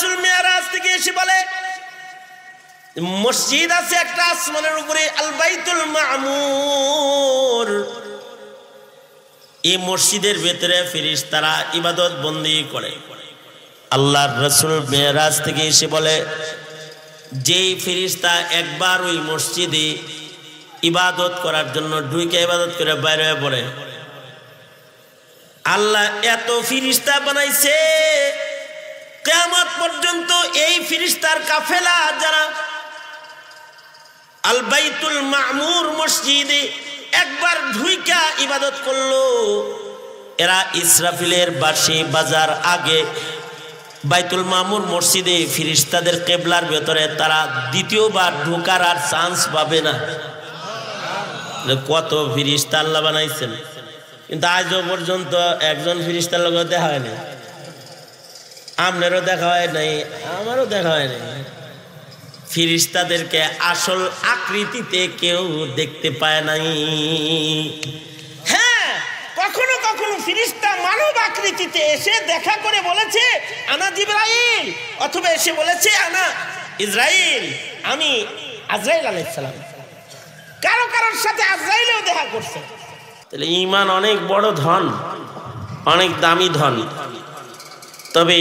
রাসূল মিরাজ থেকে এসে বলে মসজিদ আছে একটা আসমানের উপরে, আল বাইতুল মামুর। এই মসজিদের ভেতরে ফেরেশতারা ইবাদত বন্দি করে। আল্লাহর রাসূল মিরাজ থেকে এসে বলে যেই ফেরেশতা একবার ওই মসজিদে ইবাদত করার জন্য ঢুকে ইবাদত করে বাইরে হয়ে পড়ে, আল্লাহ এত ফেরেশতা বানাইছে কিয়ামত পর্যন্ত এই ফেরেশতার কাফেলা যারা আল বাইতুল মামুর মসজিদে একবার ঢুইকা ইবাদত করলো, এরা ইসরাফিলের বাঁশি বাজার আগে বাইতুল মামুর মসজিদে ফেরেশতাদের কিবলার ভেতরে তারা দ্বিতীয়বার ঢোকার আর চান্স পাবে না। কত ফেরেশতা আল্লাহ বানাইছেন, কিন্তু আজও পর্যন্ত একজন ফেরেশতার লোক দেখা হয় নাই। আপনারও দেখা হয় নাই, আমারও দেখা হয় নাই। ফেরেশতাদেরকে আসল আকৃতিতে কেউ দেখতে পায় নাই। হ্যাঁ, কখনো কখনো ফেরেশতা মানব আকৃতিতে এসে দেখা করে বলেছে আনা জিবরাইল, অথবা এসে বলেছে আনা ইসরাইল, আমি আজরাইল আলাইহিস সালাম। কারো কারোর সাথে আজরাইলও দেখা করছে। তাহলে ঈমান অনেক বড় ধন, অনেক দামি ধন। তবে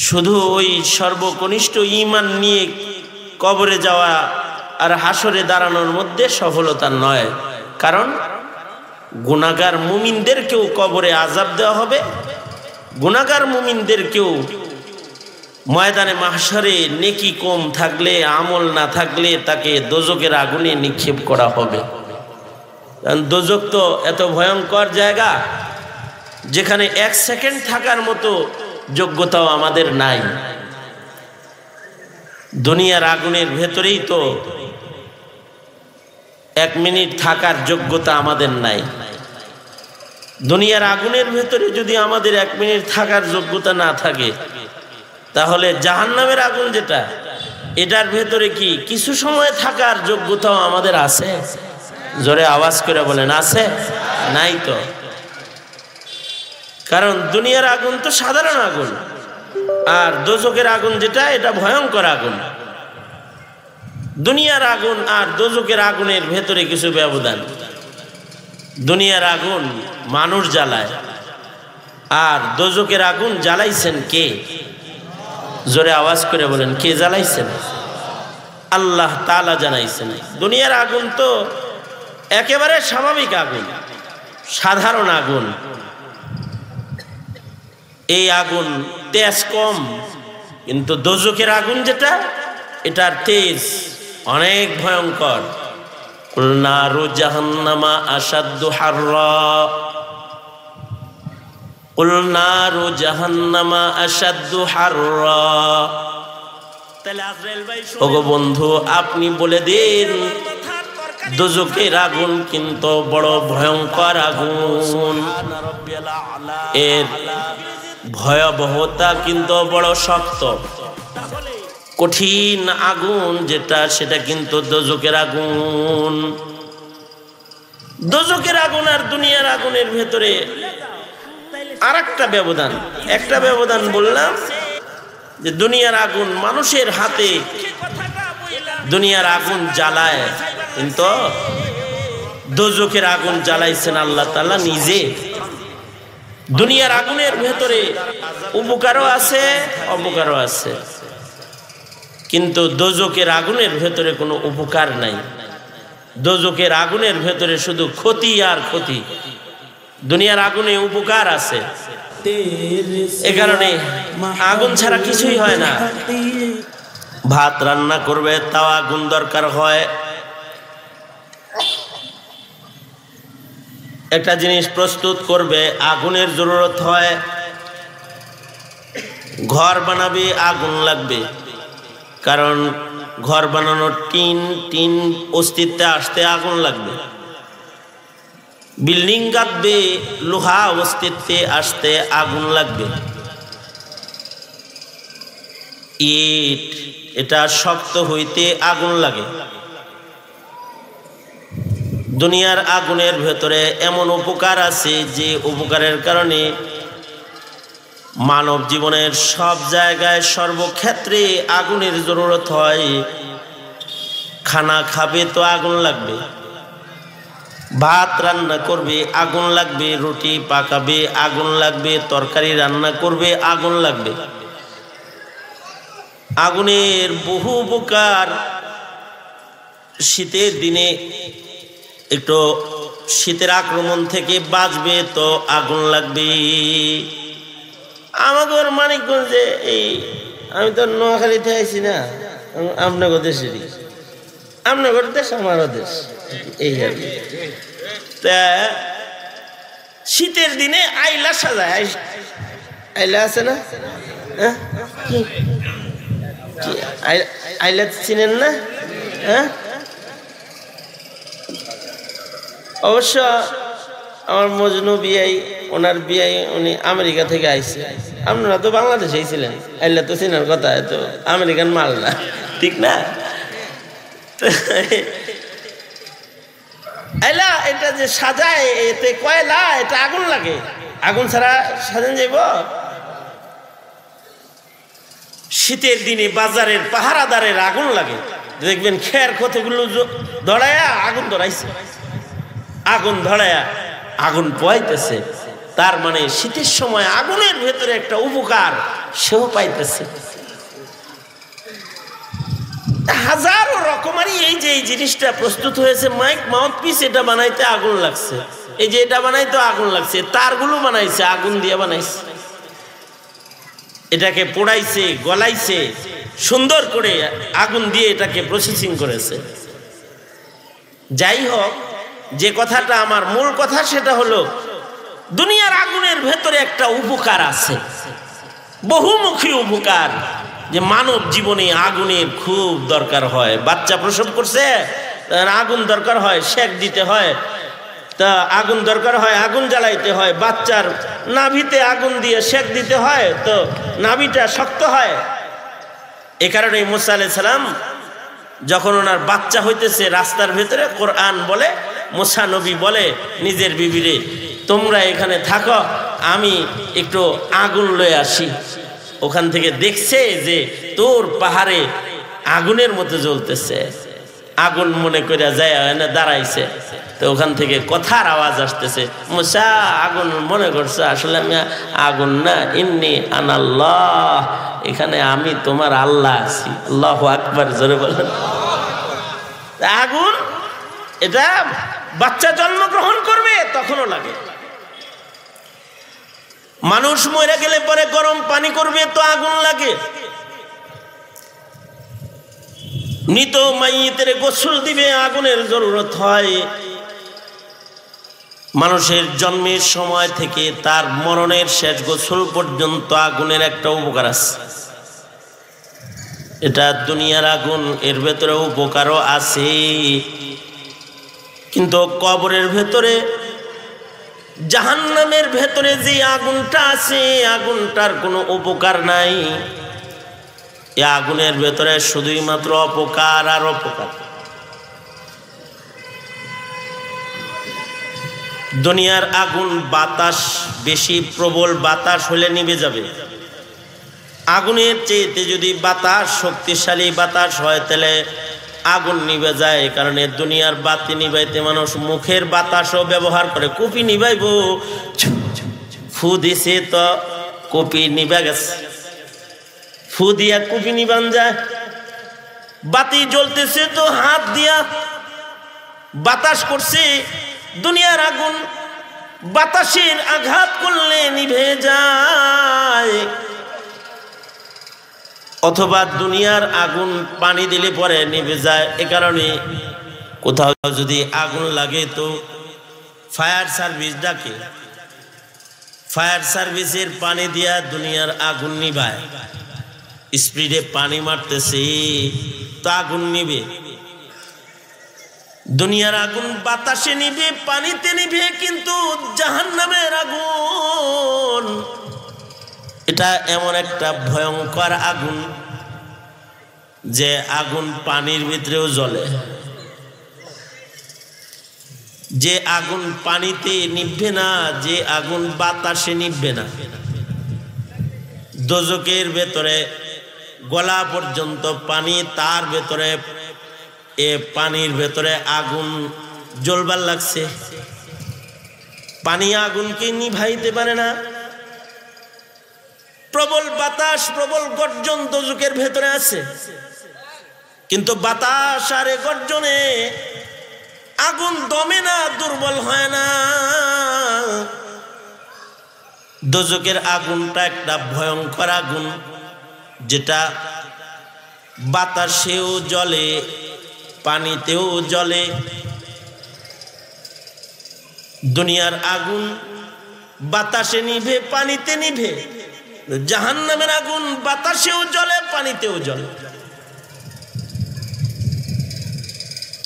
শুধু ওই সর্বকনিষ্ঠ ঈমান নিয়ে কবরে যাওয়া আর হাসরে দাঁড়ানোর মধ্যে সফলতা নয়। কারণ গুনাহগার মুমিনদেরকেও কবরে আযাব দেওয়া হবে, গুনাহগার মুমিনদেরকেও ময়দানে মাহশরে নেকি কম থাকলে, আমল না থাকলে তাকে দোজকের আগুনে নিক্ষেপ করা হবে। কারণ দোজক তো এত ভয়ঙ্কর জায়গা যেখানে এক সেকেন্ড থাকার মতো যোগ্যতাও আমাদের নাই। দুনিয়ার আগুনের ভেতরেই তো 1 মিনিট থাকার যোগ্যতা আমাদের নাই। দুনিয়ার আগুনের ভেতরে যদি আমাদের 1 মিনিট থাকার যোগ্যতা না থাকে, তাহলে জাহান্নামের আগুন যেটা, এটার ভেতরে কি কিছু সময় থাকার যোগ্যতাও আমাদের আছে? জোরে আওয়াজ করে বলেন, আছে? নাই তো। কারণ দুনিয়ার আগুন তো সাধারণ আগুন, আর দোজকের আগুন যেটা, এটা ভয়ঙ্কর আগুন। দুনিয়ার আগুন আর দোজকের আগুনের ভেতরে কিছু ব্যবধান। দুনিয়ার আগুন মানুষ জ্বালায়, আর দোজকের আগুন জ্বালাইছেন কে? জোরে আওয়াজ করে বলেন, কে জ্বালাইছেন? আল্লাহ তাআলা জ্বালাইছেন। দুনিয়ার আগুন তো একেবারে স্বাভাবিক আগুন, সাধারণ আগুন। এই আগুন তেজ কম, কিন্তু দোজকের আগুন যেটা, এটার তেজ অনেক ভয়ঙ্কর। কুল নারু জাহান্নামা আশাদ্দু হাররা, কুল নারু জাহান্নামা আশাদ্দু হাররা। তাহলে আজরাইল ভাই, ওগো বন্ধু আপনি বলে দিন, দোজকের আগুন কিন্তু বড় ভয়ঙ্কর আগুন, এর ভয়াবহতা কিন্তু বড় শক্ত, কঠিন আগুন যেটা, সেটা কিন্তু দোজকের আগুন। দোজকের আগুন আর দুনিয়ার আগুনের ভেতরে আরেকটা ব্যবধান। একটা ব্যবধান বললাম যে দুনিয়ার আগুন মানুষের হাতে, দুনিয়ার আগুন জ্বালায়, কিন্তু দোজকের আগুন জ্বালাইছেন আল্লাহ তাআলা নিজে। দুনিয়ার আগুনের ভেতরে উপকারও আছে, অপকারও আছে, কিন্তু দোজকের আগুনের ভেতরে কোনো উপকার নাই। দোজকের আগুনের ভেতরে শুধু ক্ষতি আর ক্ষতি। দুনিয়ার আগুনে উপকার আছে, এ কারণে আগুন ছাড়া কিছুই হয় না। ভাত রান্না করবে তাও আগুন দরকার হয়, একটা জিনিস প্রস্তুত করবে আগুনের জরুরত হয়, ঘর বানাবে আগুন লাগবে, কারণ ঘর বানানোর টিন অস্তিত্বে আসতে আগুন লাগবে। বিল্ডিং গাঁথবে লোহা অস্তিত্বে আসতে আগুন লাগবে। ইট এটা শক্ত হইতে আগুন লাগে। দুনিয়ার আগুনের ভেতরে এমন উপকার আছে যে উপকারের কারণে মানব জীবনের সব জায়গায় সর্বক্ষেত্রে আগুনের জরুরত হয়। খানা খাবে তো আগুন লাগবে, ভাত রান্না করবে আগুন লাগবে, রুটি পাকাবে আগুন লাগবে, তরকারি রান্না করবে আগুন লাগবে। আগুনের বহু উপকার। শীতের দিনে একটু শীতের আক্রমণ থেকে বাঁচবে তো আগুন লাগবে। আমাদের মানিকগঞ্জে এই আমি তো নোয়াখালীতে আইছি না, আপনাদের দেশেরই, আপনাদের দেশ আমারও দেশ, এই আর কি। তা শীতের দিনে আইলা সাজায়, আইলা আছে না? হ্যাঁ, আইলা চিনেন না? হ্যাঁ, অবশ্য আমার মজনু বিয়াই, ওনার বিয়াই উনি আমেরিকা থেকে আইছে। আপনারা তো বাংলাদেশেই ছিলেন, আইলা তো চিনার কথা, তো আমেরিকান মাল না, ঠিক না? আইলা এটা যে সাজায়, এতে কয়লা, এটা আগুন লাগে, আগুন ছাড়া সাজান যাইব? শীতের দিনে বাজারের পাহারাদারের আগুন লাগে, দেখবেন খের কতগুলো ধরায়া আগুন ধরাইছে, আগুন ধরায়া আগুন পোয়াইতেছে। তার মানে শীতের সময় আগুনের ভেতরে একটা উপকার সেও পাইতেছে। হাজারো রকমারি এই যে এই জিনিসটা প্রস্তুত হয়েছে, মাইক মাউথপিস, এটা বানাইতে আগুন লাগছে, এই যে এটা বানাইতে আগুন লাগছে, তারগুলো বানাইছে আগুন দিয়ে বানাইছে, এটাকে পোড়াইছে, গলাইছে, সুন্দর করে আগুন দিয়ে এটাকে প্রসেসিং করেছে। যাই হোক, যে কথাটা আমার মূল কথা সেটা হলো দুনিয়ার আগুনের ভেতরে একটা উপকার আছে, বহুমুখী উপকার, যে মানব জীবনে আগুনের খুব দরকার হয়। বাচ্চা প্রসব করছে, আগুন দরকার হয়, সেক দিতে হয়, তা আগুন দরকার হয়, আগুন জ্বালাইতে হয়, বাচ্চার নাভিতে আগুন দিয়ে সেক দিতে হয়, তো নাভিটা শক্ত হয়। এ কারণে মুসা আলাইহিস সালাম যখন ওনার বাচ্চা হইতেছে রাস্তার ভেতরে, কোরআন বলে, মুসা নবী বলে নিজের বিবিরে, তোমরা এখানে থাকো, আমি একটু আগুন লয়ে আসি। ওখান থেকে দেখছে যে তোর পাহাড়ে আগুনের মতো জ্বলতেছে, আগুন মনে করে যায় না দাঁড়াইছে, তো ওখান থেকে কথার আওয়াজ আসতেছে, মুসা আগুন মনে করছে আসলে আমি আগুন না, ইন্নী আনাল্লাহ, এখানে আমি তোমার আল্লাহ আছি। আল্লাহু আকবার, জোরে বলেন। আগুন এটা বাচ্চা জন্মগ্রহণ করবে তখনও লাগে। মানুষ মরে গেলে পরে গরম পানি করবে তো আগুন লাগে। মৃত মাইয়িতের গোসল দিবে, আগুনের জরুরত হয়। মানুষের জন্মের সময় থেকে তার মরণের শেষ গোসল পর্যন্ত আগুনের একটা উপকার আছে। এটা দুনিয়ার আগুন, এর ভেতরে উপকারও আছে, কিন্তু কবরের ভেতরে, জাহান্নামের ভেতরে যে আগুনটা আছে, আগুনটার কোনো উপকার নাই। এই আগুনের ভেতরে শুধুই মাত্র অপকার আর অপকার। দুনিয়ার আগুন বাতাস, বেশি প্রবল বাতাস হলে নিভে যাবে। আগুনের চেয়েতে যদি বাতাস শক্তিশালী বাতাস হয় তাহলে আগুন নিভে যায়। এই কারণে দুনিয়ার বাতি নিভাইতে মানুষ মুখের বাতাসও ব্যবহার করে। কুপি নিভাইব, ফু দিছে তো কুপি নিভা গেছে, ফু দিয়া কুপি নিবান যায়। বাতি জ্বলতেছে তো হাত দিয়া বাতাস করছে। দুনিয়ার আগুন বাতাসের আঘাত করলে নিভে যায়, অথবা দুনিয়ার আগুন পানি দিলে পরে নিভে যায়। এ কারণে কোথাও যদি আগুন লাগে তো ফায়ার সার্ভিস ডাকে, ফায়ার সার্ভিসের পানি দিয়া দুনিয়ার আগুন নিভায়। স্পিডে পানি মারতেছে তো আগুন নিবে। দুনিয়ার আগুন বাতাসে নিবে, পানিতে নিবে, কিন্তু জাহান্নামের আগুন এটা এমন একটা ভয়ঙ্কর আগুন যে আগুন পানির ভিতরেও জ্বলে। যে আগুন পানিতে নিভবে না, যে আগুন বাতাসে নিভবে না। দোজকের ভেতরে গলা পর্যন্ত পানি, তার ভেতরে পানির ভেতরে আগুন জ্বলবার লাগছে। পানি আগুনকে নিভাইতে পারে না। প্রবল বাতাস, প্রবল গর্জন দোজকের ভেতরে আছে, কিন্তু বাতাস আর গর্জনে আগুন দমে না, দুর্বল হয় না। দোজকের আগুনটা একটা ভয়ঙ্কর আগুন, যেটা বাতাসেও জ্বলে, পানিতেও জ্বলে। দুনিয়ার আগুন বাতাসে নিভে, পানিতে নিভে। জাহান্নামের আগুন বাতাসেও জ্বলে, পানিতেও জ্বলে।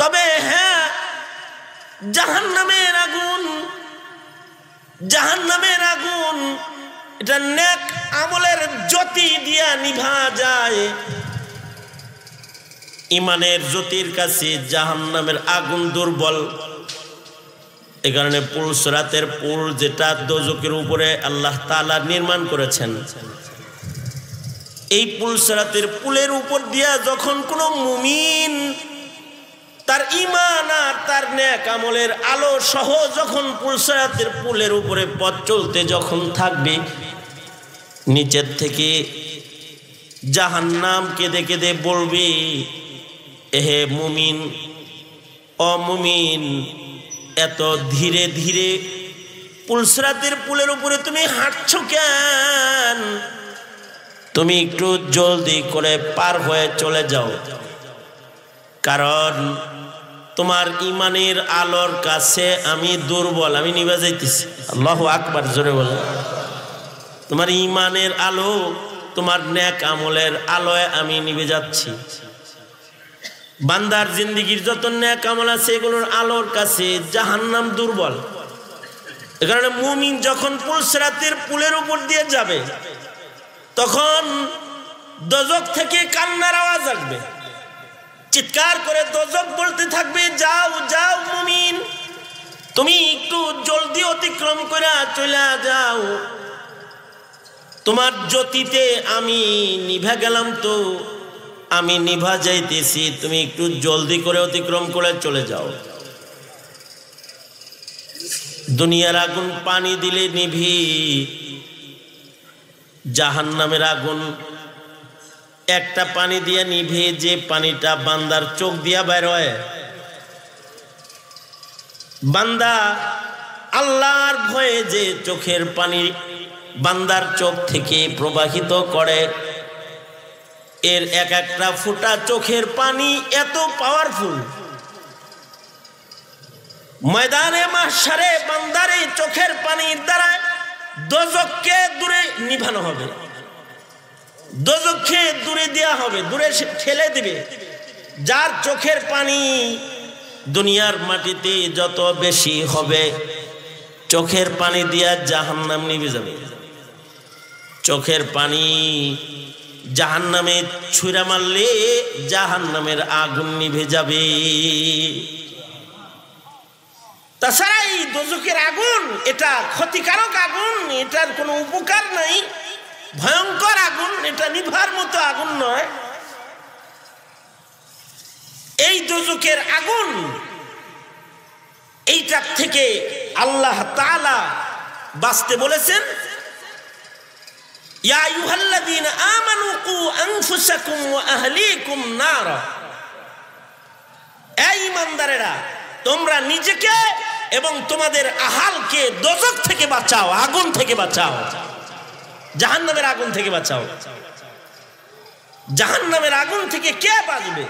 তবে হ্যাঁ, জাহান্নামের আগুন এটা নেক আমলের জ্যোতি দিয়া নিভা যায়। ইমানের জ্যোতির কাছে জাহান্নামের আগুন দুর্বল। এই কারণে পুলসরাতের পুল, যেটা দোজকের উপরে আল্লাহ তাআলা নির্মাণ করেছেন, এই পুলসরাতের পুলের উপর দিয়া যখন কোনো মুমিন তার ঈমান আর তার নেক আমলের আলো সহ যখন পুলসরাতের পুলের উপরে পথ চলতে যখন থাকবে, নিচের থেকে জাহান্নাম কেঁদে কেঁদে বলবে, এহে মুমিন, অমুমিন, এত ধীরে ধীরে পুলসরাতের পুলের উপরে তুমি হাঁটছো কেন? তুমি একটু জলদি করে পার হয়ে চলে যাও, কারণ তোমার ইমানের আলোর কাছে আমি দুর্বল, আমি নিভে যাইতেছি। আল্লাহু আকবার, জোরে বলে। তোমার ইমানের আলো, তোমার নেক আমলের আলোয় আমি নিভে যাচ্ছি। বান্দার জিন্দেগির যত নেক আমল আছে, এগুলোর আলোর কাছে জাহান্নাম দুর্বল। এ কারণে মুমিন যখন পুলসরাতের পুলের উপর দিয়ে যাবে, তখন দোজক থেকে কান্নার আওয়াজ আসবে। চিৎকার করে দোজক বলতে থাকবে, যাও যাও মুমিন, তুমি একটু জলদি অতিক্রম করে চলে যাও, তোমার জ্যোতিতে আমি নিভা গেলাম, তো আমি নিভা যাইতেছি, তুমি একটু জলদি করে অতিক্রম করে চলে যাও। দুনিয়ার আগুন পানি দিলে নিভি, জাহান্নামের আগুন একটা পানি দিয়ে নিভে, যে পানিটা বান্দার চোখ দিয়া বের হয়। বান্দা আল্লাহর ভয়ে যে চোখের পানি বান্দার চোখ থেকে প্রবাহিত করে, এর এক একটা ফোঁটা চোখের পানি এত পাওয়ারফুল। ময়দানে মাহশারে বান্দার এই চোখের পানির দ্বারা দোজখকে দূরে নিভানো হবে, দোজখকে দূরে দেওয়া হবে, দূরে ঠেলে দিবে। যার চোখের পানি দুনিয়ার মাটিতে যত বেশি হবে, চোখের পানি দিয়া জাহান্নাম নিভে যাবে। চোখের পানি জাহান্নামে ছুঁড়া মারলে জাহান্নামের আগুন নিভে যাবে। তাছাড়া এই দোজখের আগুন এটা ক্ষতিকারক আগুন, এটার কোনো উপকার নাই, ভয়ঙ্কর আগুন, এটা নিভার মতো আগুন নয়। এই দোজখের আগুন, এইটার থেকে আল্লাহ তাআলা বাঁচতে বলেছেন, ইয়া আইয়ুহাল্লাযীনা আমানু কু আনফুসাকুম ওয়া আহলিকুম নারা। এই ঈমানদারেরা, তোমরা নিজেকে এবং তোমাদের আহালকে দোজখ থেকে বাঁচাও, আগুন থেকে বাঁচাও, জাহান্নামের আগুন থেকে বাঁচাও। জাহান্নামের আগুন থেকে কে বাঁচবে?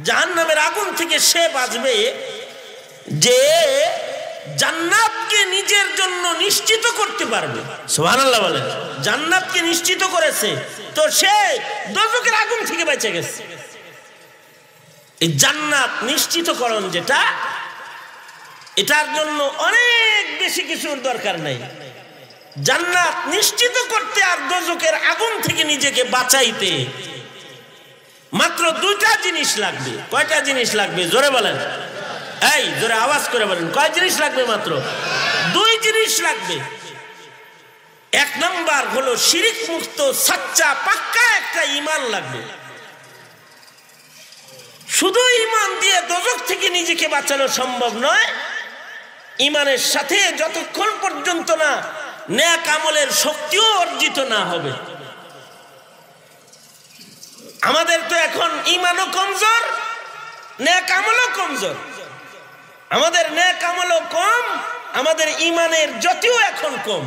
জাহান্নামের আগুন থেকে সে বাঁচবে যে জান্নাতকে নিজের জন্য নিশ্চিত করতে পারবে। সুবহানাল্লাহ বলেন। জান্নাতকে নিশ্চিত করেছে, তো সে দোজখের আগুন থেকে বেঁচে গেছে। এই জান্নাত নিশ্চিতকরণ যেটা, এটার জন্য অনেক বেশি কিছুর দরকার নেই। জান্নাত নিশ্চিত করতে আর দোজখের আগুন থেকে নিজেকে বাঁচাইতে মাত্র দুইটা জিনিস লাগবে। কয়টা জিনিস লাগবে? জোরে বলেন, এই জোরে আওয়াজ করে বলেন, কয় জিনিস লাগবে? মাত্র দুই জিনিস লাগবে। এক নাম্বার হলো শিরিক মুক্ত সাচ্চা পাক্কা একটা ঈমান লাগবে। শুধু ঈমান দিয়ে দোজখ থেকে নিজেকে বাঁচানো সম্ভব নয়, ঈমানের সাথে যতক্ষণ পর্যন্ত না নেক আমলের শক্তিও অর্জিত না হবে। আমাদের তো এখন ঈমানও কমজোর, নেক আমলও কমজোর। আমাদের নেক আমলও কম, আমাদের ঈমানের জ্যোতিও এখন কম।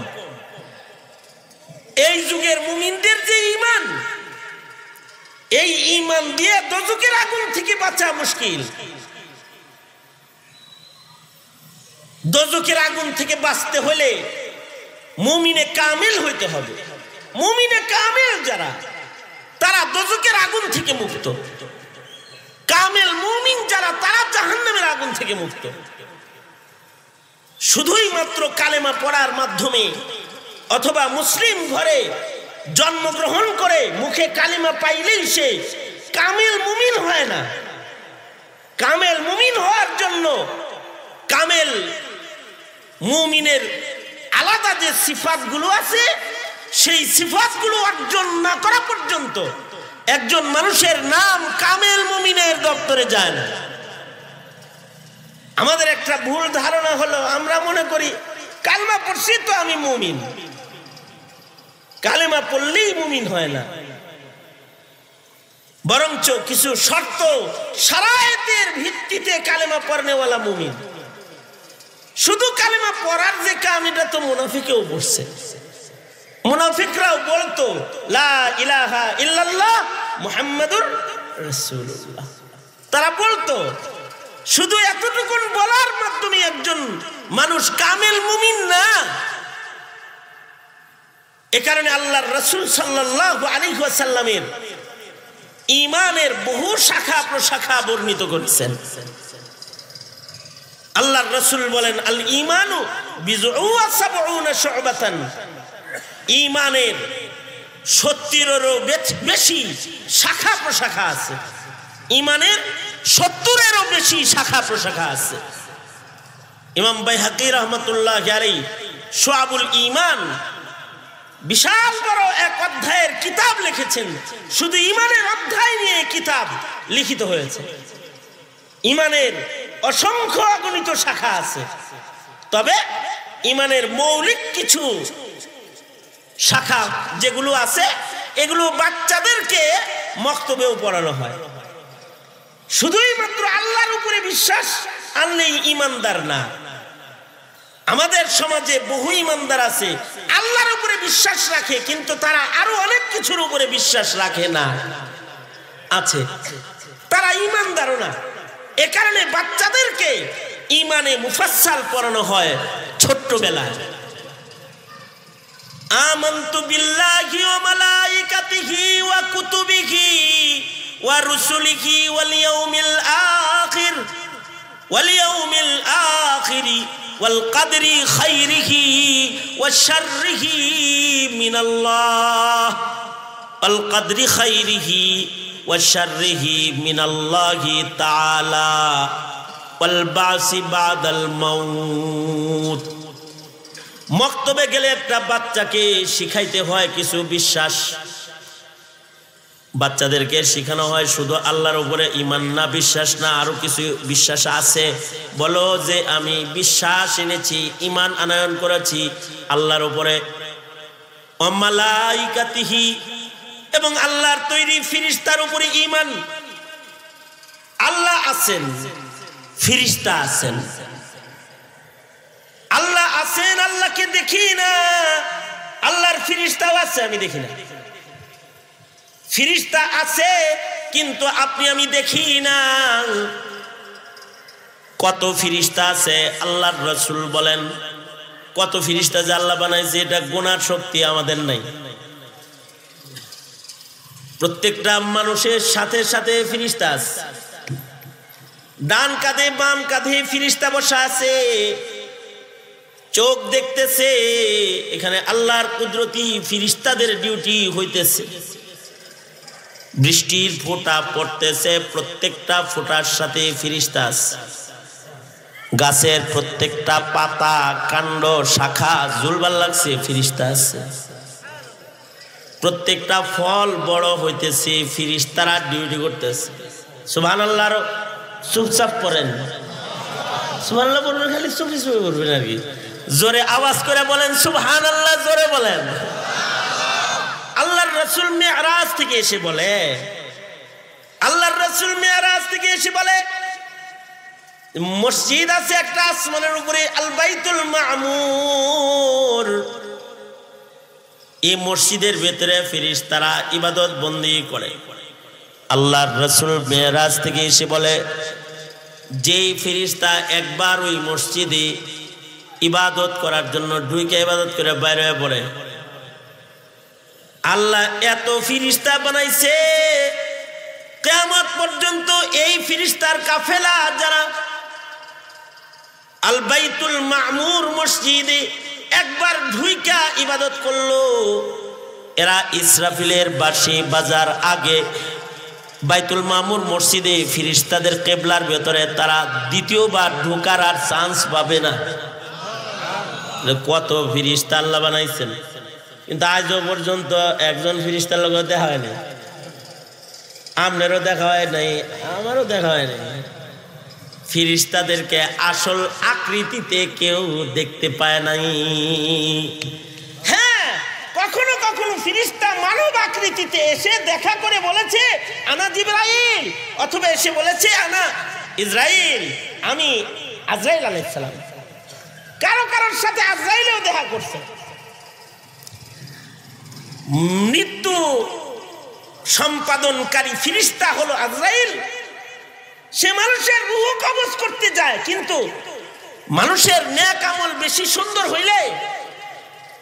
এই যুগের মুমিনদের যে ঈমান, এই ঈমান দিয়ে দোজখের আগুন থেকে বাঁচা মুশকিল। দোজখের আগুন থেকে বাঁচতে হলে মুমিনে কামিল হইতে হবে। মুমিনে কামিল যারা, তারা দোজখের আগুন থেকে মুক্ত। কামিল মুমিন যারা, তারা জাহান্নামের আগুন থেকে মুক্ত। শুধুই মাত্র কালেমা পড়ার মাধ্যমে অথবা মুসলিম ঘরে জন্মগ্রহণ করে মুখে কালিমা পাইলেই সে কামিল মুমিন হয় না। কামিল মুমিন হওয়ার জন্য কামিল মুমিনের আলাদা যে সিফাতগুলো আছে, সেই সিফাতগুলো অর্জন না করা পর্যন্ত একজন মানুষের নাম কামিল মুমিনের দপ্তরে যায় না। আমাদের একটা ভুল ধারণা হলো, আমরা মনে করি কালেমা পড়ছি তো আমি মুমিন। কালেমা পড়লেই মুমিন হয় না, বরঞ্চ কিছু শর্ত শারায়েতের ভিত্তিতে কালেমা পড়নেওয়ালা মুমিন। শুধু কালেমা পড়ার যে কাম, এটা তো মুনাফিকেও পড়ছে। মুনাফিকরাও বলতো লা ইলাহা ইল্লাল্লাহ মুহাম্মাদুর রাসূলুল্লাহ, তারা বলতো। শুধু এতটুকু বলার মাধ্যমে একজন মানুষ কামিল মুমিন না। এ কারণে আল্লাহর রাসূল সাল্লাল্লাহু আলাইহি ওয়াসাল্লামের ঈমানের বহু শাখা প্রশাখা বর্ণিত করেছেন। আল্লাহর রাসূল বলেন, আল ঈমানু বিজউন ওয়া সাবউনা শু'বাতান। ঈমানের 70-এরও বেশি শাখা প্রশাখা আছে। ঈমানের 70-এরও বেশি শাখা প্রশাখা আছে। ইমাম বাইহাকী রাহমাতুল্লাহি আলাইহি শুআবুল ঈমান বিশাল বড় এক অধ্যায়ের কিতাব লিখেছেন। শুধু ঈমানের অধ্যায় নিয়ে কিতাব লিখিত হয়েছে। ঈমানের অসংখ্য অগণিত শাখা আছে, তবে ঈমানের মৌলিক কিছু শাখা যেগুলো আছে, এগুলো বাচ্চাদেরকে মক্তবেও পড়ানো হয়। শুধুই মাত্র আল্লাহর উপরে বিশ্বাস আনলেই ঈমানদার না। আমাদের সমাজে বহু ঈমানদার আছে, আল্লাহর উপরে বিশ্বাস রাখে, কিন্তু তারা আরো অনেক কিছুর উপরে বিশ্বাস রাখে না। আছে, তারা ঈমানদারও না। এ কারণে বাচ্চাদেরকে ঈমানে মুফাসসাল পড়ানো হয় ছোট্টবেলায়। আমানতু বিল্লাহি ওয়া মালাইকাতিহি ওয়া কুতুবিহি ওয়া রুসুলিহি ওয়াল ইয়াউমিল আখিরি ওয়াল কদরি খাইরিহি ওয়া শাররিহি মিনাল্লাহ ওয়াল কদরি খাইরিহি ওয়া শাররিহি মিনাল্লাহি তাআলা ওয়াল বাসি বাদাল মাউত। মক্তবে গেলে একটা বাচ্চাকে শিখাইতে হয় কিছু বিশ্বাস। বাচ্চাদেরকে শেখানো হয় শুধু আল্লাহর উপরে ঈমান না, বিশ্বাস না, আরো কিছু বিশ্বাস আছে। বলো যে আমি বিশ্বাস এনেছি, ঈমান আনয়ন করেছি আল্লাহর উপরে, ওয়া মালাইকাতিহি, এবং আল্লাহর তৈরি ফেরেশতার উপরে ঈমান। আল্লাহ আছেন, ফেরেশতা আছেন। আল্লাহ আছেন, আল্লাহকে দেখি না। আল্লাহর ফেরেশতাও আছে, আমি দেখি না। ফেরেশতা আছে, কিন্তু আপনি আমি দেখি না। কত ফেরেশতা আছে আল্লাহর রাসূল বলেন, কত ফেরেশতা যে আল্লাহ বানাইছে, এটা গোনার শক্তি আমাদের নাই। প্রত্যেকটা মানুষের সাথে সাথে ফেরেশতা আছে। ডান কাঁধে বাম কাঁধে ফেরেশতা বসা আছে, চোখ দেখতেছে। এখানে আল্লাহর কুদরতি ফেরেশতাদের ডিউটি হইতেছে। বৃষ্টির ফোঁটা পড়তেছে, প্রত্যেকটা ফোঁটার সাথে ফেরেশতা আছে। গাছের প্রত্যেকটা পাতা কাণ্ড শাখা ঝুলবার লাগছে, ফিরিস্তা আছে। প্রত্যেকটা ফল বড় হইতেছে, ফিরিস্তারা ডিউটি করতেছে। সুবহানাল্লাহ। চুপচাপ পড়েন, সুবহানাল্লাহ বলবেন, খালি চুপি চুপি বলবেন আর কি। জোরে আওয়াজ করে বলেন সুবহানাল্লাহ, জোরে বলেন। আল্লাহর রাসূল মিরাজ থেকে এসে বলে, আল্লাহর রাসূল মিরাজ থেকে এসে বলে, মসজিদ আছে একটা আসমানের উপরে, আল বাইতুল মামুর। এই মসজিদের ভেতরে ফেরেশতারা ইবাদত বন্দি করে। আল্লাহর রাসূল মিরাজ থেকে এসে বলে, যেই ফেরেশতা একবার ওই মসজিদে ইবাদত করার জন্য ঢুকে ইবাদত করে বাইরে হয়ে পড়ে, আল্লাহ এত ফেরেশতা বানাইছে কিয়ামত পর্যন্ত এই ফেরেশতার কাফেলা যারা আল বাইতুল মামুর মসজিদে একবার ঢুইকা ইবাদত করলো, এরা ইসরাফিলের বাঁশি বাজার আগে বাইতুল মামুর মসজিদে ফেরেশতাদের কিবলার ভেতরে তারা দ্বিতীয়বার ঢোকার আর চান্স পাবে না। কত ফেরেশতা আল্লাহ বানাইছেন, কিন্তু আজও পর্যন্ত একজন ফেরেশতার লোক দেখা হয় নাই। আপনারও দেখা হয় নাই, আমারও দেখা হয় নাই। ফেরেশতাদেরকে আসল আকৃতিতে কেউ দেখতে পায় নাই। হ্যাঁ, কখনো কখনো ফেরেশতা মানব আকৃতিতে এসে দেখা করে বলেছে আনা জিবরাইল, অথবা এসে বলেছে আনা ইসরাইল, আমি আজরাইল আলাইহিস সালাম। কারো কারোর সাথে আজরাইলও দেখা করছে। মৃত্যু সম্পাদনকারী ফেরেশতা হলো আজরাইল। সে মানুষের রূহ কবজ করতে যায়, কিন্তু মানুষের নেক আমল বেশি সুন্দর হইলে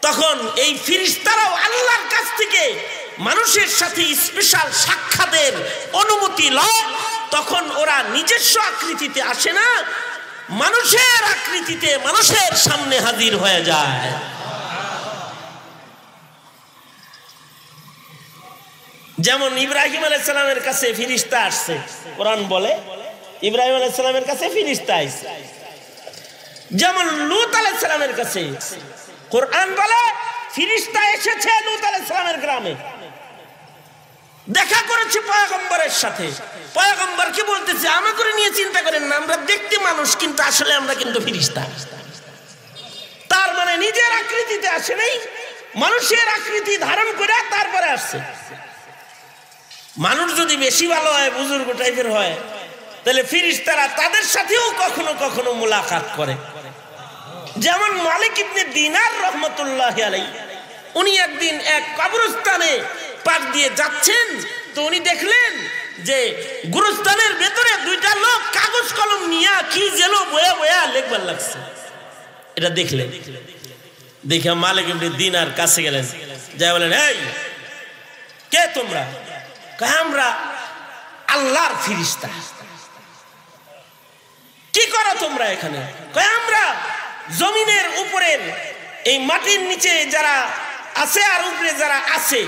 তখন এই ফেরেশতারাও আল্লাহর কাছ থেকে মানুষের সাথে স্পেশাল সাক্ষাতের অনুমতি লয়। তখন ওরা নিজস্ব আকৃতিতে আসে না, মানুষের আকৃতিতে মানুষের সামনে হাজির হয়ে যায়। যেমন ইব্রাহিম আলাইহিস সালামের কাছে ফেরেশতা আসছে, কোরআন বলে ইব্রাহিম আলাইহিস সালামের কাছে ফেরেশতা আসছে। যেমন লূত আলাইহিস সালামের কাছে কোরআন বলে ফেরেশতা এসেছে লূত আলাইহিস সালামের গ্রামে, দেখা করেছে পয়গম্বরের সাথে। পয়গম্বর কি বলতেছে, আমাকে নিয়ে চিন্তা করেন না, আমরা দেখতে মানুষ কিন্তু আসলে আমরা কিন্তু ফেরেশতা। তার মানে নিজের আকৃতিতে আসে নাই, মানুষের আকৃতি ধারণ করে তারপরে আসছে। মানুষ যদি বেশি ভালো হয়, বুজুর্গ টাইপের হয়, তাহলে ফেরেশতারা তাদের সাথেও কখনো কখনো মুলাকাত করে। যেমন মালিক ইবনে দিনার রহমতুল্লাহি আলাইহি, উনি একদিন এক কবরস্থানে পাক দিয়ে যাচ্ছেন, তো উনি দেখলেন যে গুরুস্থানের ভেতরে দুইটা লোক কাগজ কলম নিয়ে কি যেন বয়া বয়া লিখবার লাগছে। এটা দেখলেন, দেখে মালিক ইবনে দিনার কাছে গেলেন, যাই বলেন, এই কে তোমরা? আমরা আল্লাহর ফেরেশতা। কি করো তোমরা এখানে? আমরা জমিনের উপরের এই মাটির নিচে যারা আছে আর উপরে যারা আছে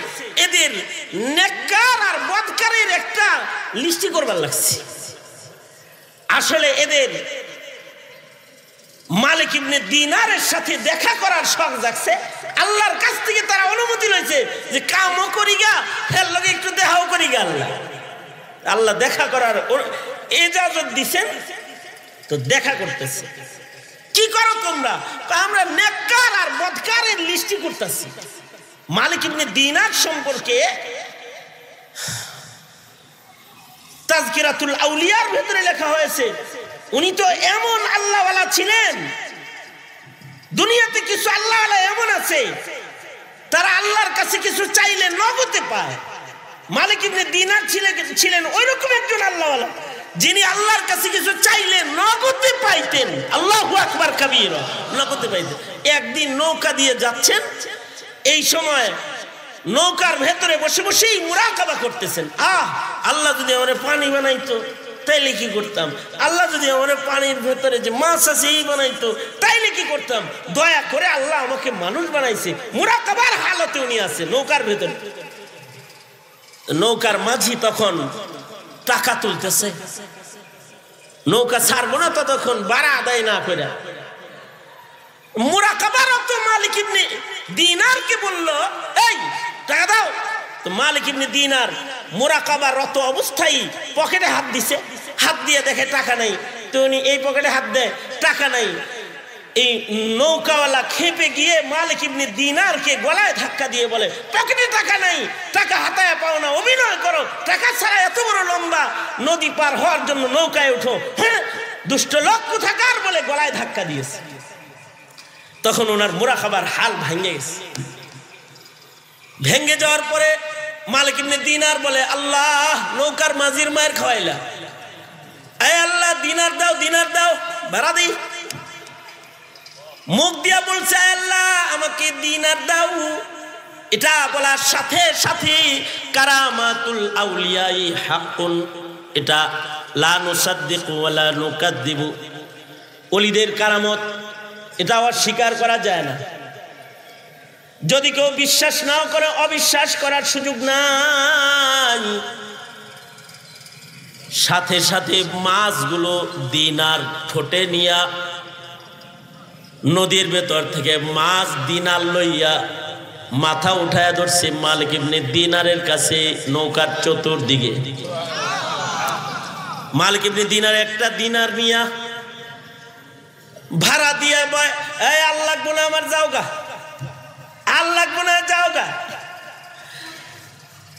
এদের নেককার আর বদকারের একটা লিস্টি করবার লাগছে। আসলে এদের মালিক ইবনে দিনারের সাথে দেখা করার শখ জাগছে। আল্লাহর কাছ থেকে তারা অনুমতি লইছে যে কামও করি গা, এর লগে একটু দেখাও করি গা। আল্লাহ দেখা করার ইজাজত দিছেন, তো দেখা করতেছে। কি করো তোমরা? আমরা নেককার আর বদকারের লিস্টি করতেছি। মালিক ইবনে দিনার সম্পর্কে তাজকিরাতুল আউলিয়ার ভেতরে লেখা হয়েছে, উনি তো এমন আল্লাহওয়ালা ছিলেন, দুনিয়াতে কিছু আল্লাহওয়ালা এমন আছে তারা আল্লাহর কাছে কিছু চাইলে নগদে পায়। মালিক ইবনে দিনার ছিলেন ওইরকম একজন আল্লাহওয়ালা, যিনি আল্লাহর কাছে কিছু চাইলে নগদে পাইতেন। আল্লাহু আকবার কাবীরা, নগদে পাইতেন। একদিন নৌকা দিয়ে যাচ্ছেন, এই সময় নৌকার ভেতরে বসে বসেই মুরাকাবা করতেছেন। আল্লাহ যদি আমার পানি বানাইতো তাইলে কি করতাম, আল্লাহ যদি আমার পানির ভেতরে যে মাছ আছে এই বানাইতো তাইলে কি করতাম, দয়া করে আল্লাহ আমাকে মানুষ বানাইছে। মুরাকাবার হালতে উনি আছে নৌকার ভেতরে। নৌকার মাঝি তখন টাকা তুলতেছে, নৌকা ছাড়বো না ততক্ষণ ভাড়া আদায় না করে। মুরাকাবারত মালিক ইবনে দিনারকে বলল, এই টাকা দাও। তো মালিক ইবনে দিনার মুরাকাবারত অবস্থায় পকেটে হাত দিছে, হাত দিয়ে দেখে টাকা নাই। তো উনি এই পকেটে হাত দেয়, টাকা নাই। এই নৌকাওয়ালা খেপে গিয়ে মালিক ইবনে দিনারকে গলায় ধাক্কা দিয়ে বলে, পকেটে টাকা নাই, টাকা হাতায় পাও না, অভিনয় করো, টাকা ছাড়া এত বড় লম্বা নদী পার হওয়ার জন্য নৌকায় উঠো। হ্যাঁ, দুষ্ট লোক কোথাকার বলে গলায় ধাক্কা দিয়েছে। তখন ওনার মুরাকাবার হাল ভেঙে গেছে। ভেঙে যাওয়ার পরে মালিক ইবনে দিনার বলে, আল্লাহ নৌকার মাঝির মায়ের খাওয়াইলা, আয় আল্লাহ দিনার দাও, দিনার দাও, ভাড়া দিই। মুখ দিয়া বলছে, আল্লাহ আমাকে দিনার দাও। এটা বলার সাথে সাথে কারামাতুল আউলিয়াই হাক্কুন, এটা লা নুসাদ্দিকু ওয়া লা নুকাদ্দিবু, ওলিদের কারামত, এটা অস্বীকার করা যায় না। যদি কেউ বিশ্বাস নাও করে, অবিশ্বাস করার সুযোগ নাই। সাথে সাথে মাছগুলো দিনার ঠোঁটে নিয়া নদীর ভেতর থেকে মাছ দিনার লইয়া মাথা উঠায় ধরছে মালিক ইবনে দিনারের কাছে নৌকার চতুর্দিকে। মালিক ইবনে দিনার একটা দিনার নিয়া ভাড়া দিয়ে বয়, এই আল্লাহ গুনা আমার যাওগা, আল্লাহ গুনা যাওগা।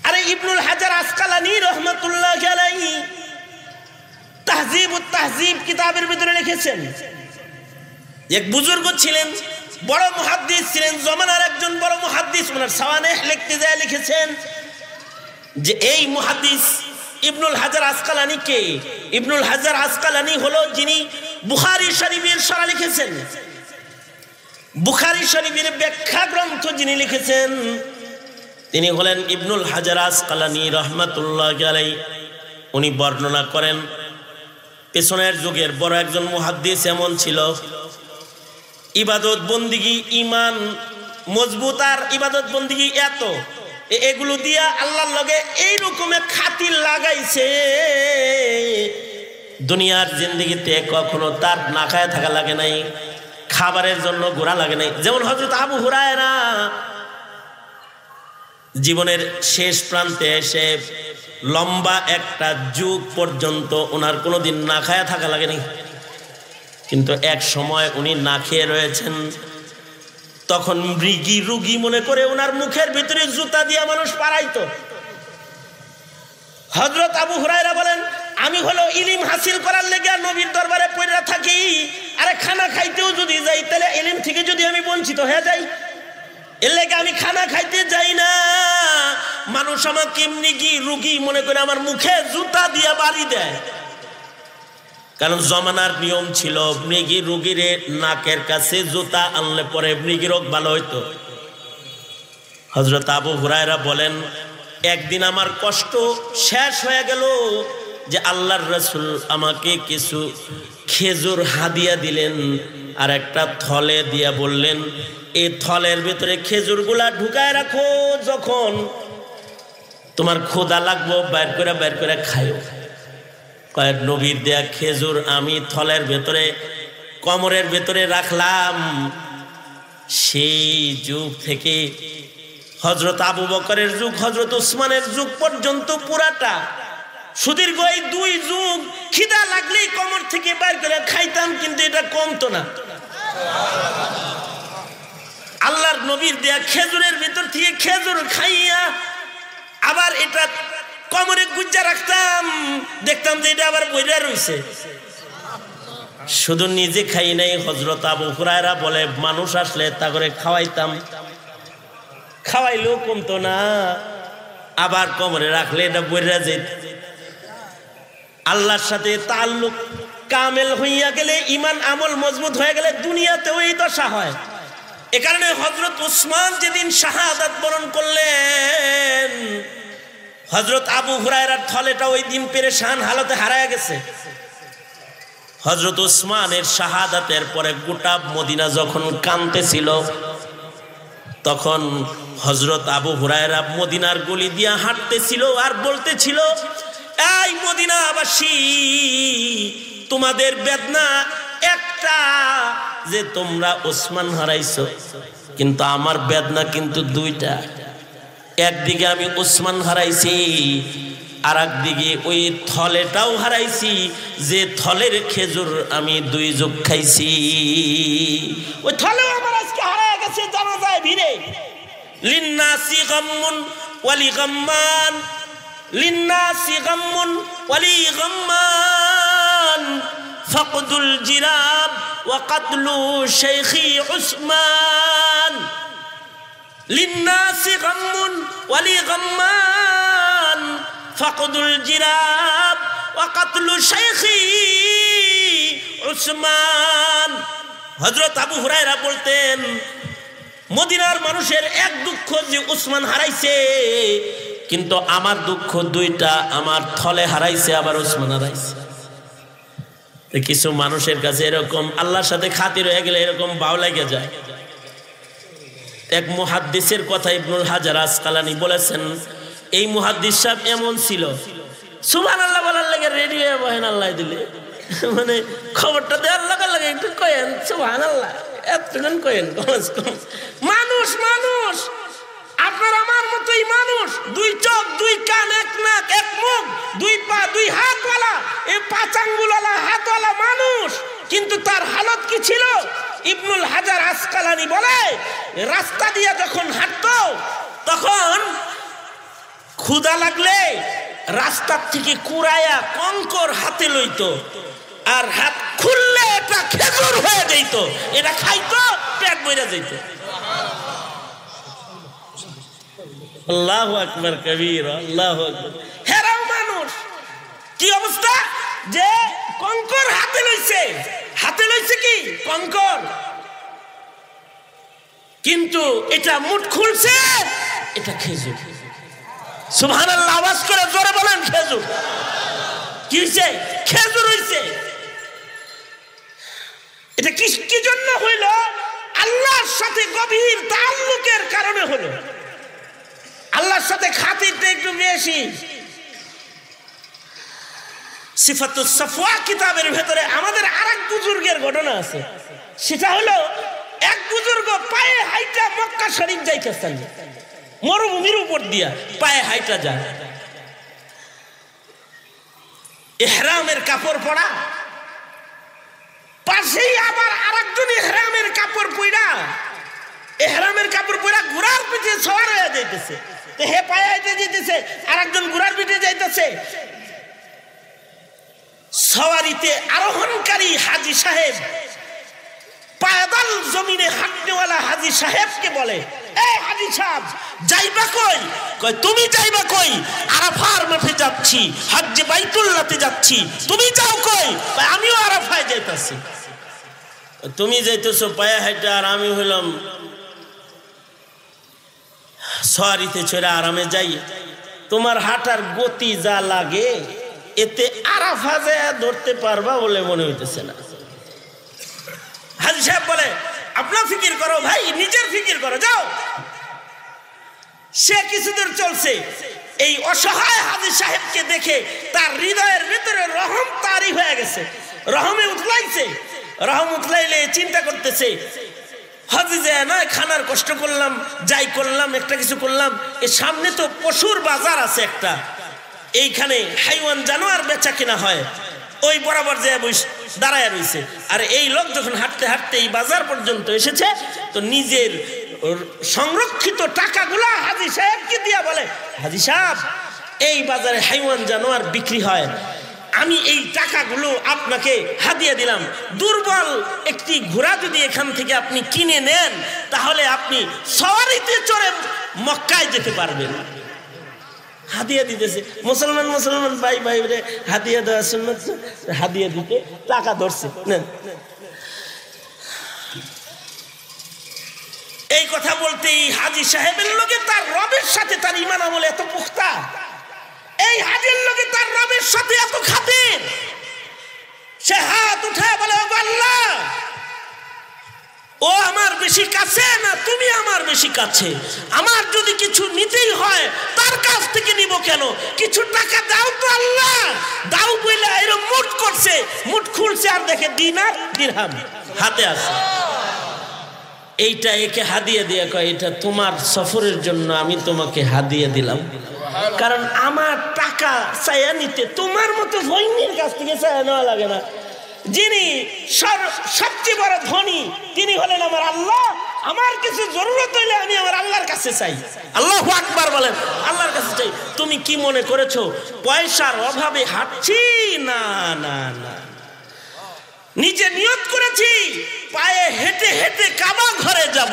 আরে ইবনুল হাজার আসকালানী রহমাতুল্লাহ আলাইহি তাহজিবুত তাহজিব কিতাবের ভিতরে লিখেছেন, এক বুজুর্গ ছিলেন, বড় মুহাদ্দিস ছিলেন, জমানার একজন বড় মুহাদ্দিস। ওনার সাওয়ানেহ লিখতে যায় লিখেছেন যে এই মুহাদ্দিস ইবনুল হাজার আসকালানী কে? ইবনুল হাজার আসকালানী হলো যিনি বুখারী শরীফের শরহ লিখেছেন, বুখারী শরীফের ব্যাখ্যা গ্রন্থ যিনি লিখেছেন তিনি হলেন ইবনুল হাজার আসকালানী রহমাতুল্লাহ আলাইহি। উনি বর্ণনা করেন, পেছনের যুগের বড় একজন মুহাদ্দিস এমন ছিল, ইবাদত বন্দিগি ইমান মজবুত, আর ইবাদত বন্দিগি এত এগুলো দিয়া আল্লাহর লগে এই রকমের খাতির লাগাইছে, দুনিয়ার জিন্দেগিতে কখনো তার না খায় থাকা লাগে নাই, খাবারের জন্য ঘোরা লাগে নাই। যেমন হযরত আবু হুরায়রা জীবনের শেষ প্রান্তে এসে লম্বা একটা যুগ পর্যন্ত ওনার কোনোদিন না খায়া থাকা লাগেনি, কিন্তু এক সময় উনি না খেয়ে রয়েছেন। তখন মৃগী রুগী মনে করে ওনার মুখের ভিতরে জুতা দিয়ে মানুষ পারাইতো। হযরত আবু হুরায়রা বলেন, আমি হলো ইলম হাসিল করার লেগে নবীর দরবারে পড়ে থাকি, আরে খানা খাইতেও যদি যাই তাহলে ইলম থেকে যদি আমি বঞ্চিত হয়ে যাই, এর লেগে আমি খানা খাইতে যাই না। মানুষ আমাকে মৃগী রুগী মনে করে আমার মুখে জুতা দিয়ে বাড়ি দেয়, কারণ জমানার নিয়ম ছিল মৃগী রুগীর নাকের কাছে জুতা আনলে পরে মৃগী রোগ ভালো হইতো। হযরত আবু হুরায়রা বলেন, একদিন আমার কষ্ট শেষ হয়ে গেল যে আল্লাহর রাসূল আমাকে কিছু খেজুর হাদিয়া দিলেন, আর একটা থলে দিয়া বললেন, এই থলের ভিতরে খেজুরগুলা ঢুকায় রাখো, যখন তোমার ক্ষুধা লাগবো বের করে খাইও। কয়েক নবীর দেয়া খেজুর আমি থলের ভেতরে কোমরের ভেতরে রাখলাম। সেই যুগ থেকে হযরত আবু বকরের যুগ, হযরত উসমানের যুগ পর্যন্ত পুরাটা সুদীর্ঘ এই দুই যুগ খিদা লাগলেই কোমর থেকে বের করে খাইতাম, কিন্তু এটা কমতো না। আল্লাহর নবীর দেয়া খেজুরের ভিতর থেকে খেজুর খাইয়া আবার এটা কোমরে গুজ্জা রাখতাম, দেখতাম যে এটা আবার বইরা রইছে। শুধু নিজে খাই নাই, হযরত আবু হুরায়রা বলে মানুষ আসলে তা করে খাওয়াইতাম, খাওয়াইলেও কমতো না, আবার কোমরে রাখলে এটা বইরা যেত। আল্লাহর সাথে তাআল্লুক কামেল হইয়া গেলে, ঈমান আমল মজবুত হয়ে গেলে দুনিয়াতেও এই দশা হয়। এ কারণে হযরত উসমান যেদিন শাহাদাত বরণ করলেন, হযরত আবু হুরায়রার থলেটা ওই দিন পেরেশান হালতে হারায় গেছে। হযরত উসমানের শাহাদাতের পরে গোটা মদিনা যখন কাঁদতেছিল, তখন হযরত আবু হুরায়রা মদিনার গলি দিয়া হাঁটতেছিল আর বলতেছিল, এই মদিনাবাসী, তোমাদের বেদনা একটা যে তোমরা ওসমান হারাইছো, কিন্তু আমার বেদনা কিন্তু দুইটা। একদিকে আমি ওসমান হারাইছি, আর একদিকে ওই থলেটাও হারাইছি, যে থলের খেজুর আমি 2 যুগ খাইছি। ওই থলেও আমার আজকে হারায় গেছে জানাজায় ভিড়ে। লিন্নাসি গাম্মুন ওয়ালি গাম্মান, লিন্নাসি গাম্মুন ওয়ালি গাম্মান, ফাকদুল জিরাব ওয়া কাতলু শাইখি উসমান। লিন্নাসি গাম্মুন ওয়ালি গাম্মান, ফাকদুল জিরাব ওয়া কাতলু শাইখি উসমান। হযরত আবু হুরায়রা বলতেন, মদিনার মানুষের এক দুঃখ যে উসমান হারাইছে, কিন্তু আমার দুঃখ দুইটা, আমার থলে হারাইছে, আবার উসমান হারাইছে। কিছু মানুষের কাছে এরকম আল্লাহর সাথে খাতির হয়ে গেলে এরকম ভাও লাগে যায়। এক মুহাদ্দিসের কথা ইবনুল হাজার আসকালানি বলেছেন, এই মুহাদ্দিস সাহেব এমন ছিল, সুবহানাল্লাহ বলার লাগে রেডি হয়ে বহেন আল্লাহ দিলে, মানে খবরটা দেওয়ার লাগে একটু কয়েন সুবহানাল্লাহ, এতক্ষণ কয়েন। মানুষ মানুষ, আপনার আমার মতোই মানুষ, 2 চোখ 2 কান 1 নাক 1 মুখ 2 পা 2 হাতওয়ালা, এই 5 আঙ্গুলওয়ালা হাতওয়ালা মানুষ, কিন্তু তার হালত কি ছিল? ইবনুল হাজার আসকালানি বলে, রাস্তা দিয়ে যখন হাঁটতো তখন ক্ষুধা লাগলে রাস্তার থেকে কুড়াইয়া কঙ্কর হাতে লইতো, আর হাত খুললে এটা খেজুর হয়ে যেত, এটা খাইতো, পেট বইরা যেত। আল্লাহু আকবার কবীর, আল্লাহু আকবার। হেরাও মানুষ, কি অবস্থা যে কঙ্কর হাতে লইছে, হাতে লইছে কি কঙ্কর, কিন্তু এটা মুঠ খুলছে, এটা খেজুর। সুবহানাল্লাহ আওয়াজ করে জোরে বলেন খেজুর। কি হইছে? খেজুর হইছে। এটা কি জন্য হইল? আল্লাহর সাথে গভীর তাআল্লুকের কারণে হলো। আল্লাহর সাথে খাতিরটা একটু বেশি। সিফাতুস সাফওয়া কিতাবের ভেতরে আমাদের আরেক বুজুর্গের ঘটনা আছে। সেটা হলো, এক বুজুর্গ পায়ে হাইটা মক্কা শরীফ যাইতেছেন, মরুভূমির উপর দিয়া পায়ে হাইটা যায়, ইহরামের কাপড় পরা, পাশেই আবার আরেকজন ইহরামের কাপড় পরা, ইহরামের কাপড় পরা ঘোড়ার পিঠে সওয়ার হয়ে যাইতেছে। তো হে পায়ে হাইটে যাইতেছে, আরেকজন ঘোড়ার পিঠে যাইতেছে। সওয়ারিতে আরোহণকারী হাজী সাহেব পায়দাল জমিনে হাঁটনেওয়ালা হাজী সাহেবকে বলে, এই হাজী সাহেব যাইবা কই? কয় তুমি যাইবা কই? আরাফার মাঠে যাচ্ছি, হজ্জে বাইতুল্লাহতে যাচ্ছি। তুমি যাও কই? কয় আমিও আরাফায় যাইতাছি। তুমি যাইতেছো পায়ে হাইটা, আর আমি হইলাম সওয়ারিতে চড়ে আরামে যাই। তোমার হাঁটার গতি যা লাগে, এতে আরাফা যায় ধরতে পারবা বলে মনে হইতেছে না। হাজী সাহেব বলে, আপনার ফিকির করো ভাই, নিজের ফিকির করো, যাও। সে কিছুদূর চলছে, এই অসহায় হাজী সাহেবকে দেখে তার হৃদয়ের ভিতরে রহম তারি হয়ে গেছে, রহমে উতলাইছে। রহম উতলাইলে চিন্তা করতেছে, হাজী যায় নয় খানার কষ্ট করলাম, যাই করলাম, একটা কিছু করলাম, এর সামনে তো পশুর বাজার আছে একটা, এইখানে হাইওয়ান জানোয়ার বেচা কিনা হয়, ওই বরাবর যায় দাঁড়ায় রয়েছে। আর এই লোক যখন হাঁটতে হাঁটতে এই বাজার পর্যন্ত এসেছে, তো নিজের সংরক্ষিত টাকাগুলা হাজী সাহেবকে দিয়া বলে, হাজী সাহেব এই বাজারে হাইওয়ান জানোয়ার বিক্রি হয়, আমি এই টাকাগুলো আপনাকে হাদিয়া দিলাম। দুর্বল একটি ঘোড়া যদি এখান থেকে আপনি কিনে নেন, তাহলে আপনি সওয়ারিতে চড়ে মক্কায় যেতে পারবেন। হাদিয়া দিতেছে। মুসলমান মুসলমান ভাই ভাই রে হাদিয়া দেওয়া সুন্নাত, হাদিয়া দিতে টাকা ধরছে। এই কথা বলতে এই হাজী সাহেবের লোকে তার রবের সাথে তার ঈমান আমল এত পুখতা, এই হাজীর লোকে তার রবের সাথে এত খাতির, সে হাত উঠায় বলে, ও আল্লাহ, ও আমার বেশি কাছে না তুমি আমার বেশি কাছে, আমার যদি কিছু নিতেই হয় তার কাছ থেকে নিব কেন, কিছু টাকা দাও তো আল্লাহ, দাও বলে এরকম মুঠ করছে, মুঠ খুলছে আর দেখে দিনার দিরহাম হাতে আছে। এইটা একে হাদিয়া দিয়ে কয় এটা তোমার সফরের জন্য আমি তোমাকে হাদিয়া দিলাম, কারণ আমার টাকা চাইয়া নিতে তোমার মতো ধনীর কাছ থেকে চাইয়া নেওয়া লাগে না। যিনি সবচেয়ে বড় ধনী তিনি হলেন আমার আল্লাহ। আমার কিছু জরুরত হইলে আমি আমার আল্লাহর কাছে চাই। আল্লাহু আকবার বলেন, আল্লাহর কাছে চাই। তুমি কি মনে করেছো পয়সার অভাবে হাঁটছি? না না না, নিজে নিয়ত করেছি পায়ে হেঁটে হেঁটে কাবা ঘরে যাব,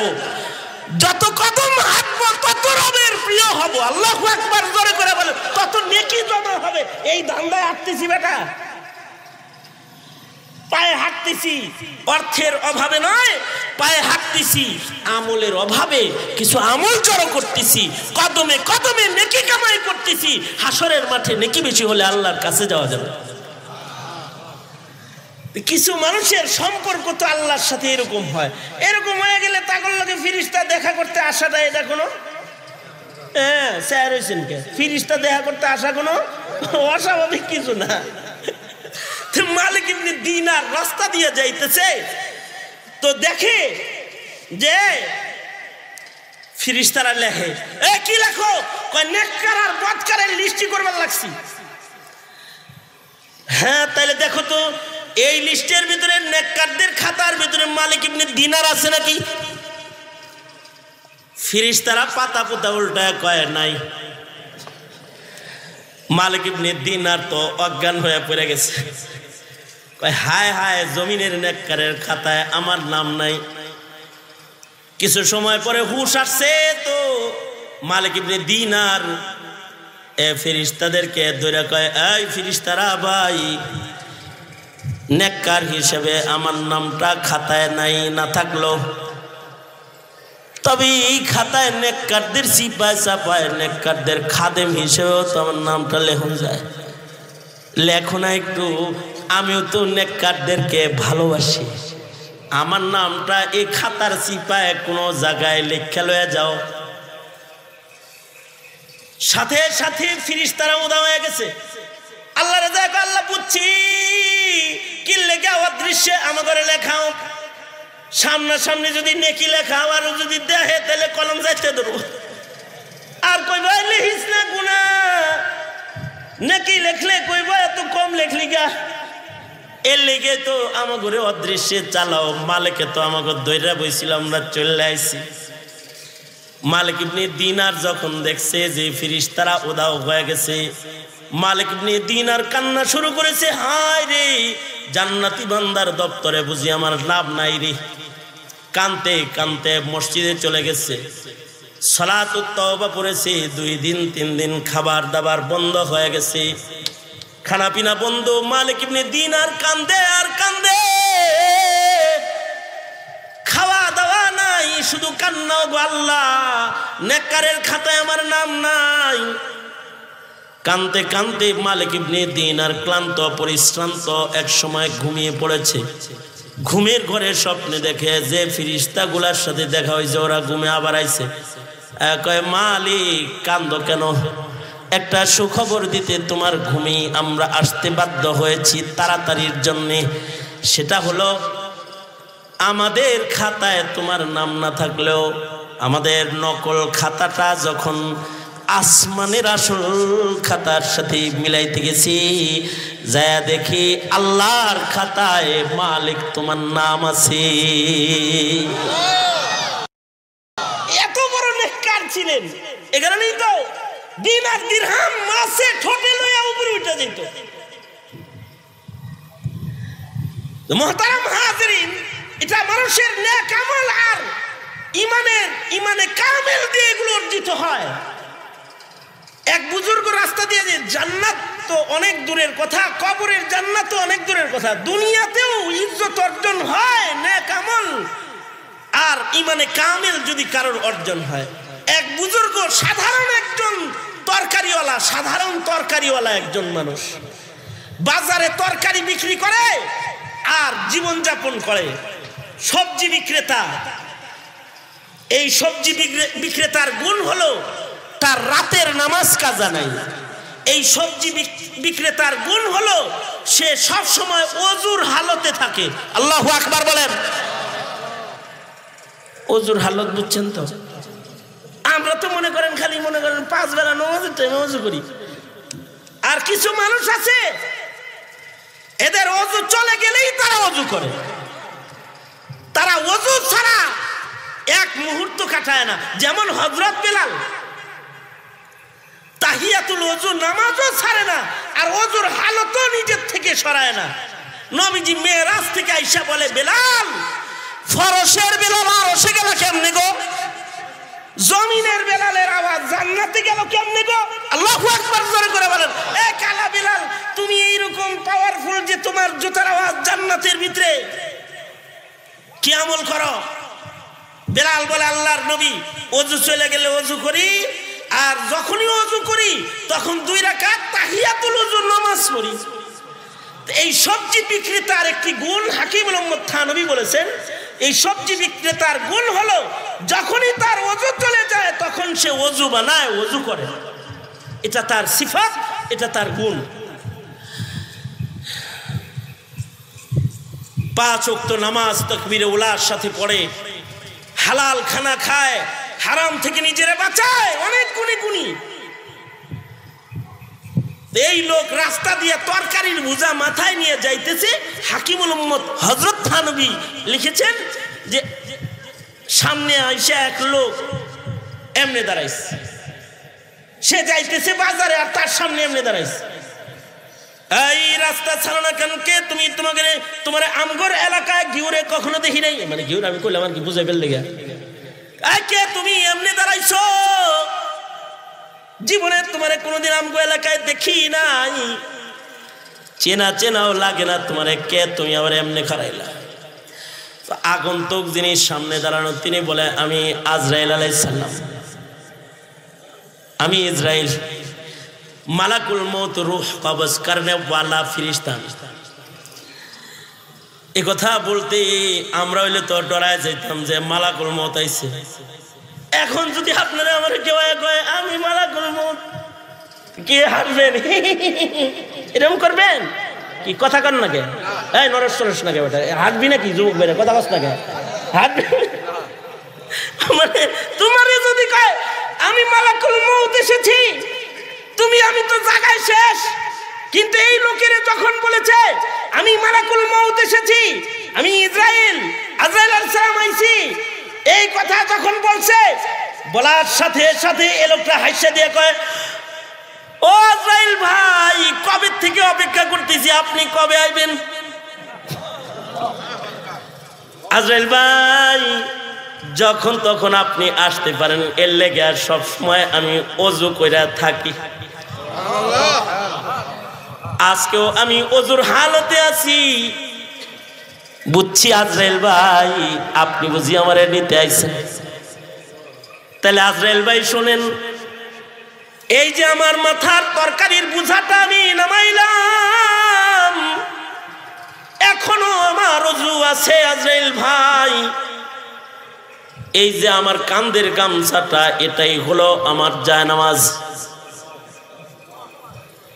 যত কদম হাঁটবো তত রবের প্রিয় হব। আল্লাহু আকবার জোরে করে বলেন, তত নেকি জমা হবে। এই ধান্দায় হাঁটতেছি বেটা, পায়ে হাঁটতেছি অর্থের অভাবে নয়, পায়ে হাঁটতেছি আমলের অভাবে, কিছু আমল জড়ো করতেছি, কদমে কদমে নেকি কামাই করতেছি। হাসরের মাঠে নেকি বেশি হলে আল্লাহর কাছে যাওয়া যাবে। কিছু মানুষের সম্পর্ক তো আল্লাহর সাথে এরকম হয়, এরকম হয়ে গেলে তাগর লোকে ফিরিস্তা দেখা করতে আসাটা এটা কোনো স্যার হয়েছেন কে? ফিরিস্তা দেখা করতে আসা কোনো অস্বাভাবিক কিছু না। মালিক ইবনে দিনার রাস্তা দিয়ে যাইতেছে, তো দেখে যে ফিরিস্তারা লেখে, এ কি লেখো? কয় নেককার আর বদকারের লিস্টি করবার লাগছি। হ্যাঁ তাইলে দেখো তো এই লিস্টের ভিতরে নেককারদের খাতার ভিতরে মালিক ইবনে দিনার আছে নাকি? ফিরিস্তারা পাতা পোতা উল্টায় কয় নাই। মালিক ইবনে দিনার তো অজ্ঞান হয়ে পড়ে গেছে, কয় হায় হায়, জমিনের নেককারের খাতায় আমার নাম নাই। কিছু সময় পরে হুশ আসছে, তো মালিক ইবনে দিনার ফিরিস্তাদেরকে ধরে কয়, এই ফিরিস্তারা ভাই, নেককার হিসেবে আমার নামটা খাতায় নাই, না থাকলো তবে এই খাতায় নেককারদের সিপায় চাপায় নেককারদের খাদেম হিসেবেও তো আমার নামটা লেখন যায়। লেখো না একটু, আমিও তো নেককারদেরকে ভালোবাসি, আমার নামটা এই খাতার সিপায় কোনো জায়গায় লেখা লয়ে যাও। সাথে সাথে ফিরিস্তারা উদা হয়ে গেছে। আল্লাহ রাজা, আল্লাহ বুঝছি কি লেখা অদৃশ্যে আমাদের লেখাও, সামনাসামনি যদি নেকি লেখাও আর যদি দেখে তাহলে কলম যাইতে দেবো। আর কইব লিখিস না গুনা, নেকি লেখলে কইব এত কম লেখলি গা। এর লেগে তো আমাকে অদৃশ্যে চালাও। মালিকে তো আমাকে দৈরা বইছিল, আমরা চলে আইছি। মালিক ইবনে দিনার যখন দেখছে যে ফিরিস্তারা উদাও হয়ে গেছে, মালিক ইবনে দিনার কান্না শুরু করেছে, হায় রে, জান্নাতি বান্দার দপ্তরে বুঝি আমার লাভ নাই রে। কানতে কানতে মসজিদে চলে গেছে, সালাতুত তওবা পড়েছে। 2 দিন 3 দিন খাবার দাবার বন্ধ হয়ে গেছে, খানা পিনা বন্ধ। মালিক ইবনে দিনার কান্দে আর কান্দে, খাওয়া দাওয়া নাই, শুধু কান্না। গো আল্লাহ, নেককারের খাতায় আমার নাম নাই। কানতে কানতে মালিক ইবনে দিনার ক্লান্ত পরিশ্রান্ত এক সময় ঘুমিয়ে পড়েছে। ঘুমের ঘরে স্বপ্নে দেখে যে ফিরিস্তাগুলার সাথে দেখা হয়েছে, ওরা ঘুমে আবার আইছে। কয় মালিক কান্দো কেন? একটা সুখবর দিতে তোমার ঘুমে আমরা আসতে বাধ্য হয়েছি তাড়াতাড়ির জন্যে। সেটা হলো আমাদের খাতায় তোমার নাম না থাকলেও আমাদের নকল খাতাটা যখন আসমানের আসল খাতার সাথে মিলাইতে গেছি, যায় দেখি আল্লাহর খাতায় মালিক তোমার নাম আছে। এত বড় নেককার ছিলেন, এ কারণেই তো দিনার দিরহাম মাসে ঠোঁটে লইয়া উপরে উঠে যেত। মুহতারাম হাজিরিন, এটা মানুষের নেক আমল আর ইমানে কামেল দিয়ে এগুলো অর্জিত হয়। এক বুজুর্গ রাস্তা দিয়ে যে জান্নাত তো অনেক দূরের কথা, কবরের জান্নাত তো অনেক দূরের কথা, দুনিয়াতেও ইজ্জত অর্জন হয় নেক আমল আর ইমানে কামেল যদি কারোর অর্জন হয়। এক বুজুর্গ সাধারণ একজন তরকারিওয়ালা, সাধারণ তরকারিওয়ালা একজন মানুষ, বাজারে তরকারি বিক্রি করে আর জীবনযাপন করে। সবজি বিক্রেতা, এই সবজি বিক্রেতার গুণ হলো তার রাতের নামাজ কাজা নাই। এই সবজি বিক্রেতার গুণ হলো সে সব সময় ওযুর হালতে থাকে। আল্লাহু আকবার বলেন। ওযুর হালত বুঝছেন তো? আমরা তো মনে করেন খালি মনে করেন 5 বেলা নামাজের টাইমে ওযু করি। আর কিছু মানুষ আছে এদের ওযু চলে গেলেই তারা ওযু করে। তারা ওযু ছাড়া এক মুহূর্ত কাটায় না। যেমন হযরত বেলাল তাহিয়াতুল ওযু নামাজও ছাড়ে না, আর ওযুর হালতও নিজের থেকে সরায় না। নবীজি মেরাজ থেকে আইসা বলে, বেলাল, ফরশের বেলাল আরশে গেল কেমনে গো? জমিনের বেলালের আওয়াজ জান্নাতে গেল কেমনে গো? আল্লাহু আকবার জোরে করে বলেন। এ কালা বেলাল, তুমি এইরকম পাওয়ারফুল যে তোমার জুতার আওয়াজ জান্নাতের ভিতরে, কি আমল করো? বেলাল বলে, আল্লাহর নবী, ওযু চলে গেলে ওযু করি, আর যখনই ওযু করি তখন 2 রাকাত তাহিয়াতুল ওযু নামাজ পড়ি। এই সবজি বিক্রেতার একটি গুণ হাকিমুল উম্মত থানবী বলেছেন, এই সবজি বিক্রেতার গুণ হলো যখনই তার ওযু চলে যায় তখন সে ওযু বানায়, ওযু করে। এটা তার সিফাত, এটা তার গুণ। 5 ওয়াক্ত নামাজ তাকবীরে উলার সাথে পড়ে, হালাল খানা খায়, হারাম থেকে নিজেরে বাঁচায়, অনেক গুণী। এই লোক রাস্তা দিয়ে তরকারির বোঝা মাথায় নিয়ে যাইতেছে। হাকিমুল উম্মত হযরত থানবী লিখেছেন যে সামনে আইসা এক লোক এমনে দাঁড়াইছে, সে যাইতেছে বাজারে, আর তার সামনে এমনে দাঁড়াইছে। এই রাস্তা ছাড়ো না কেন? কে তুমি? তোমার আমগর এলাকায় ঘিউরে কখনো দেখি নাই। মানে ঘিউর আমি কইলাম আর কি বুঝাই ফেললে গা। কে তুমি এমনি দাঁড়াইছো? জীবনে তোমারে কোনোদিন আমগো এলাকায় দেখি নাই, চেনাও লাগে না তোমারে, কে তুমি আবার এমনি খারাইলা? আগন্তুক যিনি সামনে দাঁড়ানো তিনি বলে, আমি আজরাইল আলাইহিস সালাম, আমি ইসরাইল, মালাকুল মউত রূহ কবজ করনে ওয়ালা ফেরেশতা। এই কথা বলতে আমরা হইলে তো ডরায় যাইতাম যে মালাকুল মউত আইছে। এখন যদি আপনারা আমার কেউ কয় আমি মালাকুল মউত, কে হারবেন? এরকম করবেন কি? কথা কর না কে? এই নরস সরস না কে? বেটা হাঁটবি নাকি? যুবক বেড়ে কথা কস না কে? হাঁটবি মানে তোমারে যদি কয় আমি মালাকুল মউত এসেছি, আমি তো জায়গায় শেষ। কিন্তু এই লোকের যখন বলেছে আমি মালাকুল মউত এসেছি, আমি আজরাইল আলাইহিস সালাম আইছি, এই কথা যখন বলছে, বলার সাথে সাথে এই লোকটা হাসিয়ে দিয়ে কয়, ও আজরাইল ভাই, কবে থেকে অপেক্ষা করতেছি, আপনি কবে আইবেন? আজরাইল ভাই, যখন তখন আপনি আসতে পারেন, এর লেগে আর সব সময় আমি ওযু কইরা থাকি। আজকেও আমি ওযুর হালতে আছি। বুঝছি আজরাইল ভাই, আপনি বুঝি আমারে নিতে আইছেন। তাহলে আজরাইল ভাই শোনেন, এই যে আমার মাথার তরকারির বোঝাটা আমি নামাইলাম, এখনো আমার ওযু আছে আজরাইল ভাই। এই যে আমার কাঁধের গামছাটা, এটাই হলো আমার জায়নামাজ।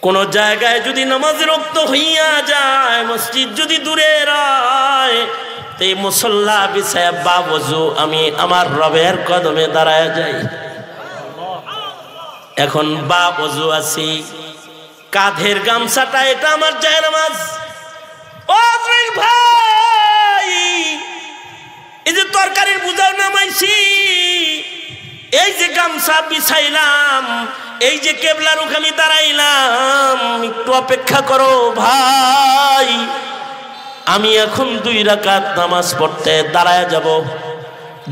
কোন জায়গায় যদি নামাজ রক্ত হইয়া যায়, মসজিদ যদি দূরে রয়, এই মুসল্লা বিছায়া বা ওযু আমি আমার রবের কদমে দাঁড়ায় যাই। এখন বা ওযু আছি, কাঁধের গামছাটা এটা আমার জায়নামাজ। ও আজরাইল ভাই, এই যে তরকারির বোঝাও নামাইছি, এই যে গামছা বিছাইলাম, এই যে কেবলার ওখানে দাঁড়াইলাম, একটু অপেক্ষা করো ভাই, আমি এখন 2 রাকাত নামাজ পড়তে দাঁড়ায় যাব।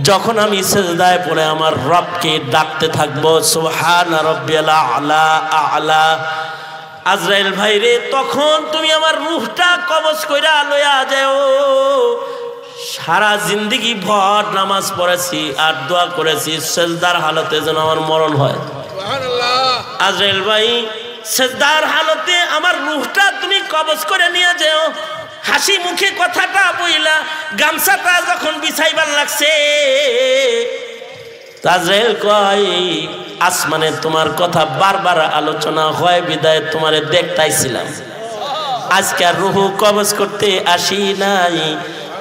যখন আমি সিজদায় পড়ে আমার রবকে ডাকতে থাকবো, সুবহানা রাব্বিয়াল আলা আলা। আজরাইল ভাই রে, তখন তুমি আমার রূহটা কবজ কইরা লইয়া যাও। সারা জিন্দেগি ভর নামাজ পড়েছি আর দোয়া করেছি, সিজদার হালতে যেন আমার মরণ হয়। আজরাইল ভাই, সিজদার হালতে আমার রূহটা তুমি কবজ করে নিয়ে যাও। হাসি মুখে কথাটা বইলা গামছাটা যখন বিছাইবার লাগছে, আজরাইল কয় আসমানে তোমার কথা বারবার আলোচনা হয় বিদায় তোমারে দেখতাইছিলাম, আজকে আর রূহ কবজ করতে আসি নাই,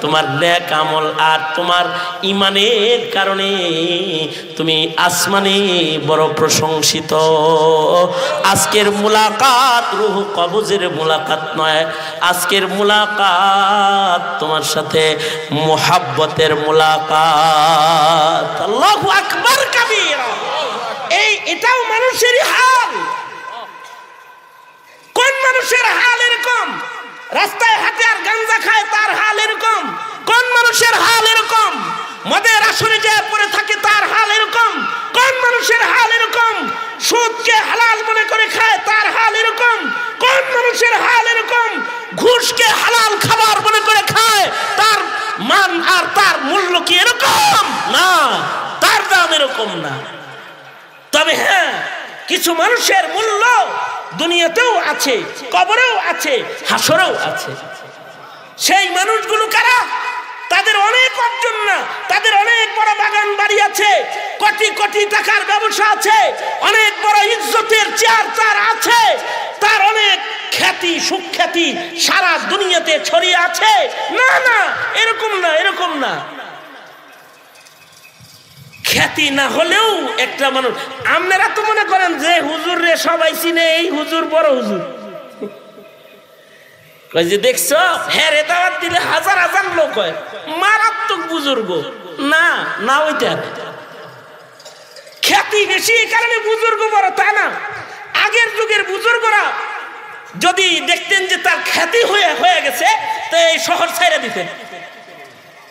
তোমার নেক আমল আর তোমার ঈমানের কারণে তুমি আসমানে বড় প্রশংসিত। আজকের মুলাকাত রূহ কবজের মুলাকাত নয়, আজকের মুলাকাত তোমার সাথে মুহাব্বতের মুলাকাত। আল্লাহু আকবার কাবীরা। এটাও মানুষেরই হাল। কোন মানুষের হাল এরকম? রাস্তায় হাঁটে আর গাঞ্জা খায়, তার হাল এরকম। কোন মানুষের হাল এরকম? মদের আসরে যে পড়ে থাকে, তার হাল এরকম। কোন মানুষের হাল এরকম? সুদকে হালাল মনে করে খায়, তার হাল এরকম। কোন মানুষের হাল এরকম? ঘুষকে হালাল খাবার মনে করে খায়, তার মান আর তার মূল্য কি এরকম? না, তার দাম এরকম না। তবে হ্যাঁ, কিছু মানুষের মূল্য দুনিয়াতেও আছে, কবরেও আছে, হাসরেও আছে। সেই মানুষগুলো কারা? তাদের অনেক অর্জন না, তাদের অনেক বড় বাগান বাড়ি আছে, কোটি কোটি টাকার ব্যবসা আছে, অনেক বড় ইজ্জতের চেয়ার তার আছে, তার অনেক খ্যাতি সুখ্যাতি সারা দুনিয়াতে ছড়িয়ে আছে। না না, এরকম না, এরকম না। খ্যাতি না হলেও একটা মানুষ, আপনারা তো মনে করেন যে হুজুর রে সবাই চিনে, এই হুজুর বড় হুজুর, যে দেখছো হ্যাঁ রে দাওয়াত দিলে হাজার হাজার লোক হয়, মারাত্মক বুজুর্গ। না না, ওইটা খ্যাতি বেশি এই কারণে বুজুর্গ বড়, তা না। আগের যুগের বুজুর্গরা যদি দেখতেন যে তার খ্যাতি হয়ে গেছে, তো এই শহর ছাইরা দিতেন,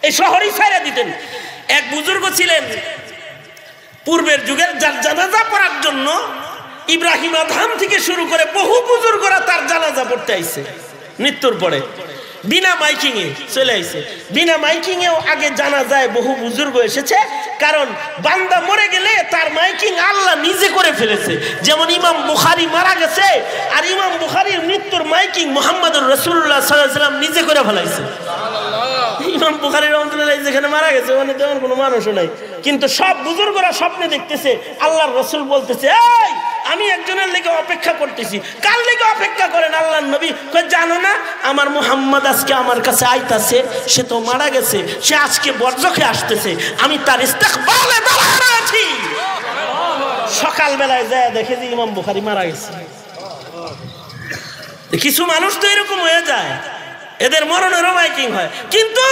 এই শহরই ছাইরা দিতেন। এক বুজুর্গ ছিলেন পূর্বের যুগের, যার জানাজা পড়ার জন্য ইব্রাহিম আদম থেকে শুরু করে বহু বুজুর্গরা তার জানাজা পড়তে আইছে। মৃত্যুর পরে বিনা মাইকিং এ চলে আইছে। বিনা মাইকিং এও আগে জানাজায় বহু বুজুর্গ এসেছে, কারণ বান্দা মরে গেলে তার মাইকিং আল্লাহ নিজে করে ফেলেছে। যেমন ইমাম বুখারী মারা গেছে, আর ইমাম বুখারীর মৃত্যুর মাইকিং মুহাম্মদুর রাসূলুল্লাহ সাল্লাল্লাহু আলাইহি ওয়াসাল্লাম নিজে করে ফেলাইছে। ইমাম বুখারী রাহমাতুল্লাহ যেখানে মারা গেছে, ওখানে তেমন কোনো মানুষও নাই, কিন্তু সব বুজুর্গরা স্বপ্নে দেখতেছে আল্লাহর রাসূল বলতেছে, এই আমি একজনের লেগে অপেক্ষা করতেছি। কার লেগে অপেক্ষা করেন? আল্লাহর নবী কয়, জানো না আমার মুহাম্মদ আজকে আমার কাছে আইতাছে, সে তো মারা গেছে, সে আজকে বরজখে আসতেছে, আমি তার ইস্তেকবালে দাঁড়ায় আছি। সকালবেলায় যায় দেখে যে ইমাম বুখারী মারা গেছে। কিছু মানুষ তো এরকম হয়ে যায়, এদের মরণেরও মাইকিং হয়, কিন্তু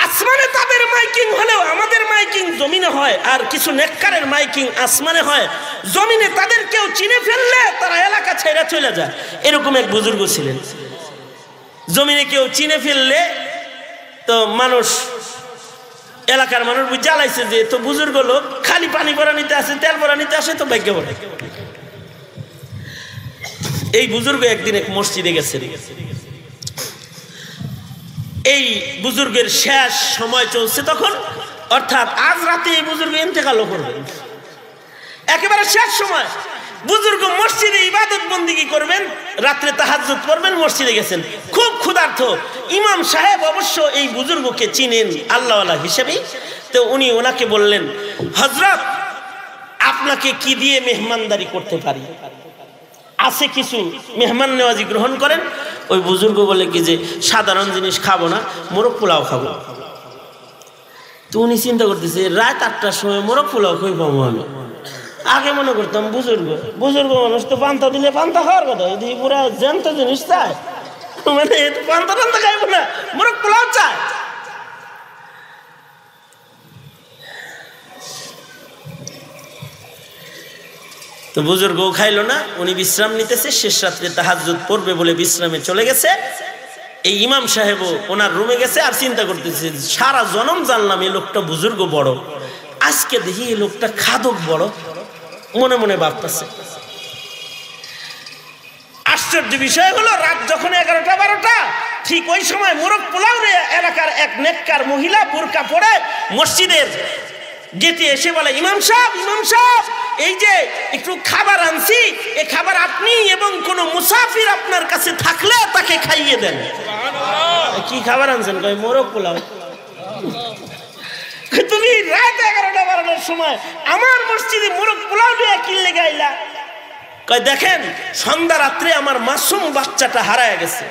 আসমানে তাদের মাইকিং হলেও আমাদের মাইকিং জমিনে হয়। আর কিছু নেককারের মাইকিং আসমানে হয়, জমিনে তাদের কেউ চিনে ফেললে তারা এলাকা ছেড়ে চলে যায়। এরকম এক বুজুর্গ ছিলেন, জমিনে কেউ চিনে ফেললে তো মানুষ, এলাকার মানুষ জ্বালাইছে যে তো বুজুর্গ লোক, খালি পানি ভরা নিতে আসে, তেল ভরা নিতে আসে, তো ভাগ্য বলে। এই বুজুর্গ একদিন এক মসজিদে গেছে। এই বুজুর্গের শেষ সময় চলছে তখন, অর্থাৎ আজ রাতে এই বুজুর্গ ইন্তেকাল করবেন, একেবারে শেষ সময়। বুজুর্গ মসজিদে ইবাদত বন্দেগী করবেন, রাত্রে তাহাজ্জুদ পড়বেন, মসজিদে গেছেন, খুব ক্ষুধার্ত। ইমাম সাহেব অবশ্য এই বুজুর্গকে চিনেন আল্লাহওয়ালা হিসেবে, তো উনি ওনাকে বললেন, হযরত আপনাকে কি দিয়ে মেহমানদারি করতে পারি? আছে কিছু, মেহমান নেওয়াজি গ্রহণ করেন। ওই বুজুর্গ বলে কি যে সাধারণ জিনিস খাবো না, মোরগ পোলাও খাবো। তো উনি চিন্তা করতেছে, রাত 8টার সময় মোরগ পোলাও কই পাবো আমি? আগে মনে করতাম বুজুর্গ মানুষ তো পান্তা দিলে পান্তা খাওয়ার কথা, যদি পুরা জ্যান্ত জিনিস চায়, মানে পান্তা টান্তা খাইবো না, মোরগ পোলাও চায়। তো বুজুর্গ খাইলো না, উনি বিশ্রাম নিতেছে, শেষ রাত্রে তাহাজ্জুদ পড়বে বলে বিশ্রামে চলে গেছে। এই ইমাম সাহেবও ওনার রুমে গেছে, আর চিন্তা করতেছে, সারা জনম জানলাম এই লোকটা বুজুর্গ বড়, আজকে দেখি এই লোকটা খাদক বড়, মনে মনে ভাবতেছে। আশ্চর্য বিষয় হলো, রাত যখন 11টা 12টা, ঠিক ওই সময় মোরগ পোলাও এলাকার এক নেককার মহিলা বোরকা পরে মসজিদের গেটে এসে বলে, ইমাম সাহেব এই যে একটু খাবার আনছি, এই খাবার আপনি এবং কোন মুসাফির আপনার কাছে থাকলে তাকে খাইয়ে দেন। কি খাবার আনছেন? কই মোরগ পোলাও। তুমি রাত 11টা-12টার সময় আমার মসজিদে মোরগ পোলাও দিয়ে কি লেগে আইলা? কই দেখেন সন্ধ্যা রাত্রে আমার মাসুম বাচ্চাটা হারায় গেছে,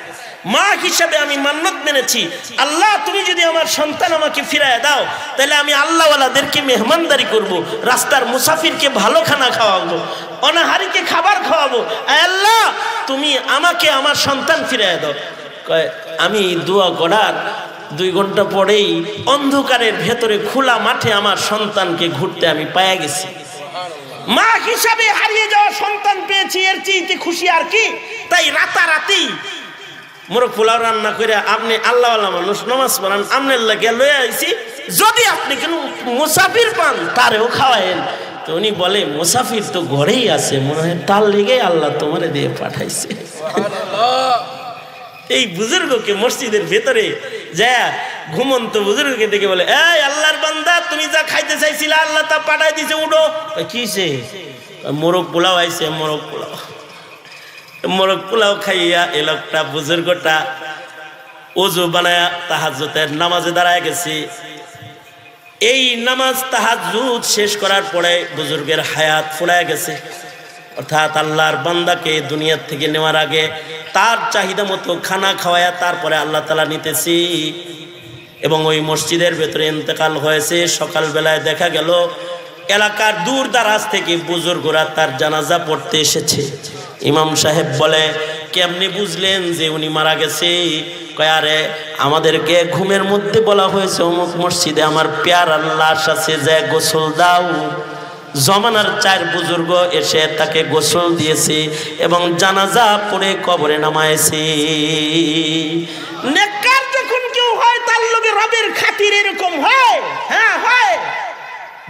মা হিসাবে আমি মান্নত মেনেছি, আল্লাহ তুমি যদি আমার সন্তান আমাকে ফিরায় দাও তাহলে আমি আল্লাহওয়ালাদেরকে মেহমানদারি করব, রাস্তার মুসাফিরকে ভালো খানা খাওয়াবো, অনাহারীকে খাবার খাওয়াবো, আল্লাহ তুমি আমাকে আমার সন্তান ফিরায় দাও। কয় আমি দোয়া করার 2 ঘন্টা পরেই অন্ধকারের ভেতরে খোলা মাঠে আমার সন্তানকে ঘুরতে আমি পায়া গেছি। মা হিসাবে হারিয়ে যাওয়া সন্তান পেয়েছি, এর চেয়ে খুশি আর কি? তাই রাতারাতি মোরগ পোলাও রান্না করে আপনি আল্লাহওয়ালা মানুষ, নামাজ পড়ান, আপনার লাগে লয়ে আইছি, যদি আপনি কেন মুসাফির পান তারেও খাওয়ায়েন। তো উনি বলে মুসাফির তো ঘরেই আছে, মনে হয় তার লেগে আল্লাহ তোমারে দিয়ে পাঠাইছে। এই বুজুর্গকে মসজিদের ভেতরে যায় ঘুমন্ত বুজুর্গকে দেখে বলে, এই আল্লাহর বান্দা তুমি যা খাইতে চাইছিলা আল্লাহ তা পাঠাই দিছে, উঠো। কিসে? মোরগ পোলাও আইছে। মোরগ পোলাও, মোরগ পোলাও খাইয়া এ লোকটা বুজুর্গটা ওযু বানায়া তাহাজ্জুদের নামাজে দাঁড়ায় গেছে। এই নামাজ তাহাজ্জুদ শেষ করার পরে বুজুর্গের হায়াত ফুরায় গেছে, অর্থাৎ আল্লাহর বান্দাকে দুনিয়ার থেকে নেওয়ার আগে তার চাহিদা মতো খানা খাওয়ায়া তারপরে আল্লাহ তাআলা নিতেছি। এবং ওই মসজিদের ভেতরে ইন্তেকাল হয়েছে। সকালবেলায় দেখা গেল এলাকার দূর দারাজ থেকে বুজুর্গরা তার জানাজা পড়তে এসেছে। ইমাম সাহেব বলে, কেমনি বুঝলেন যে উনি মারা গেছে? কয় আরে আমাদেরকে ঘুমের মধ্যে বলা হয়েছে অমুক মসজিদে আমার পেয়ার লাশ আছে, যে গোসল দাও। জমানার 4 বুজুর্গ এসে তাকে গোসল দিয়েছে এবং জানাজা পড়ে কবরে নামাইছে। নেককার যখন কেউ হয় তার লগে রবের খাতির এরকম হয়। হ্যাঁ হয়,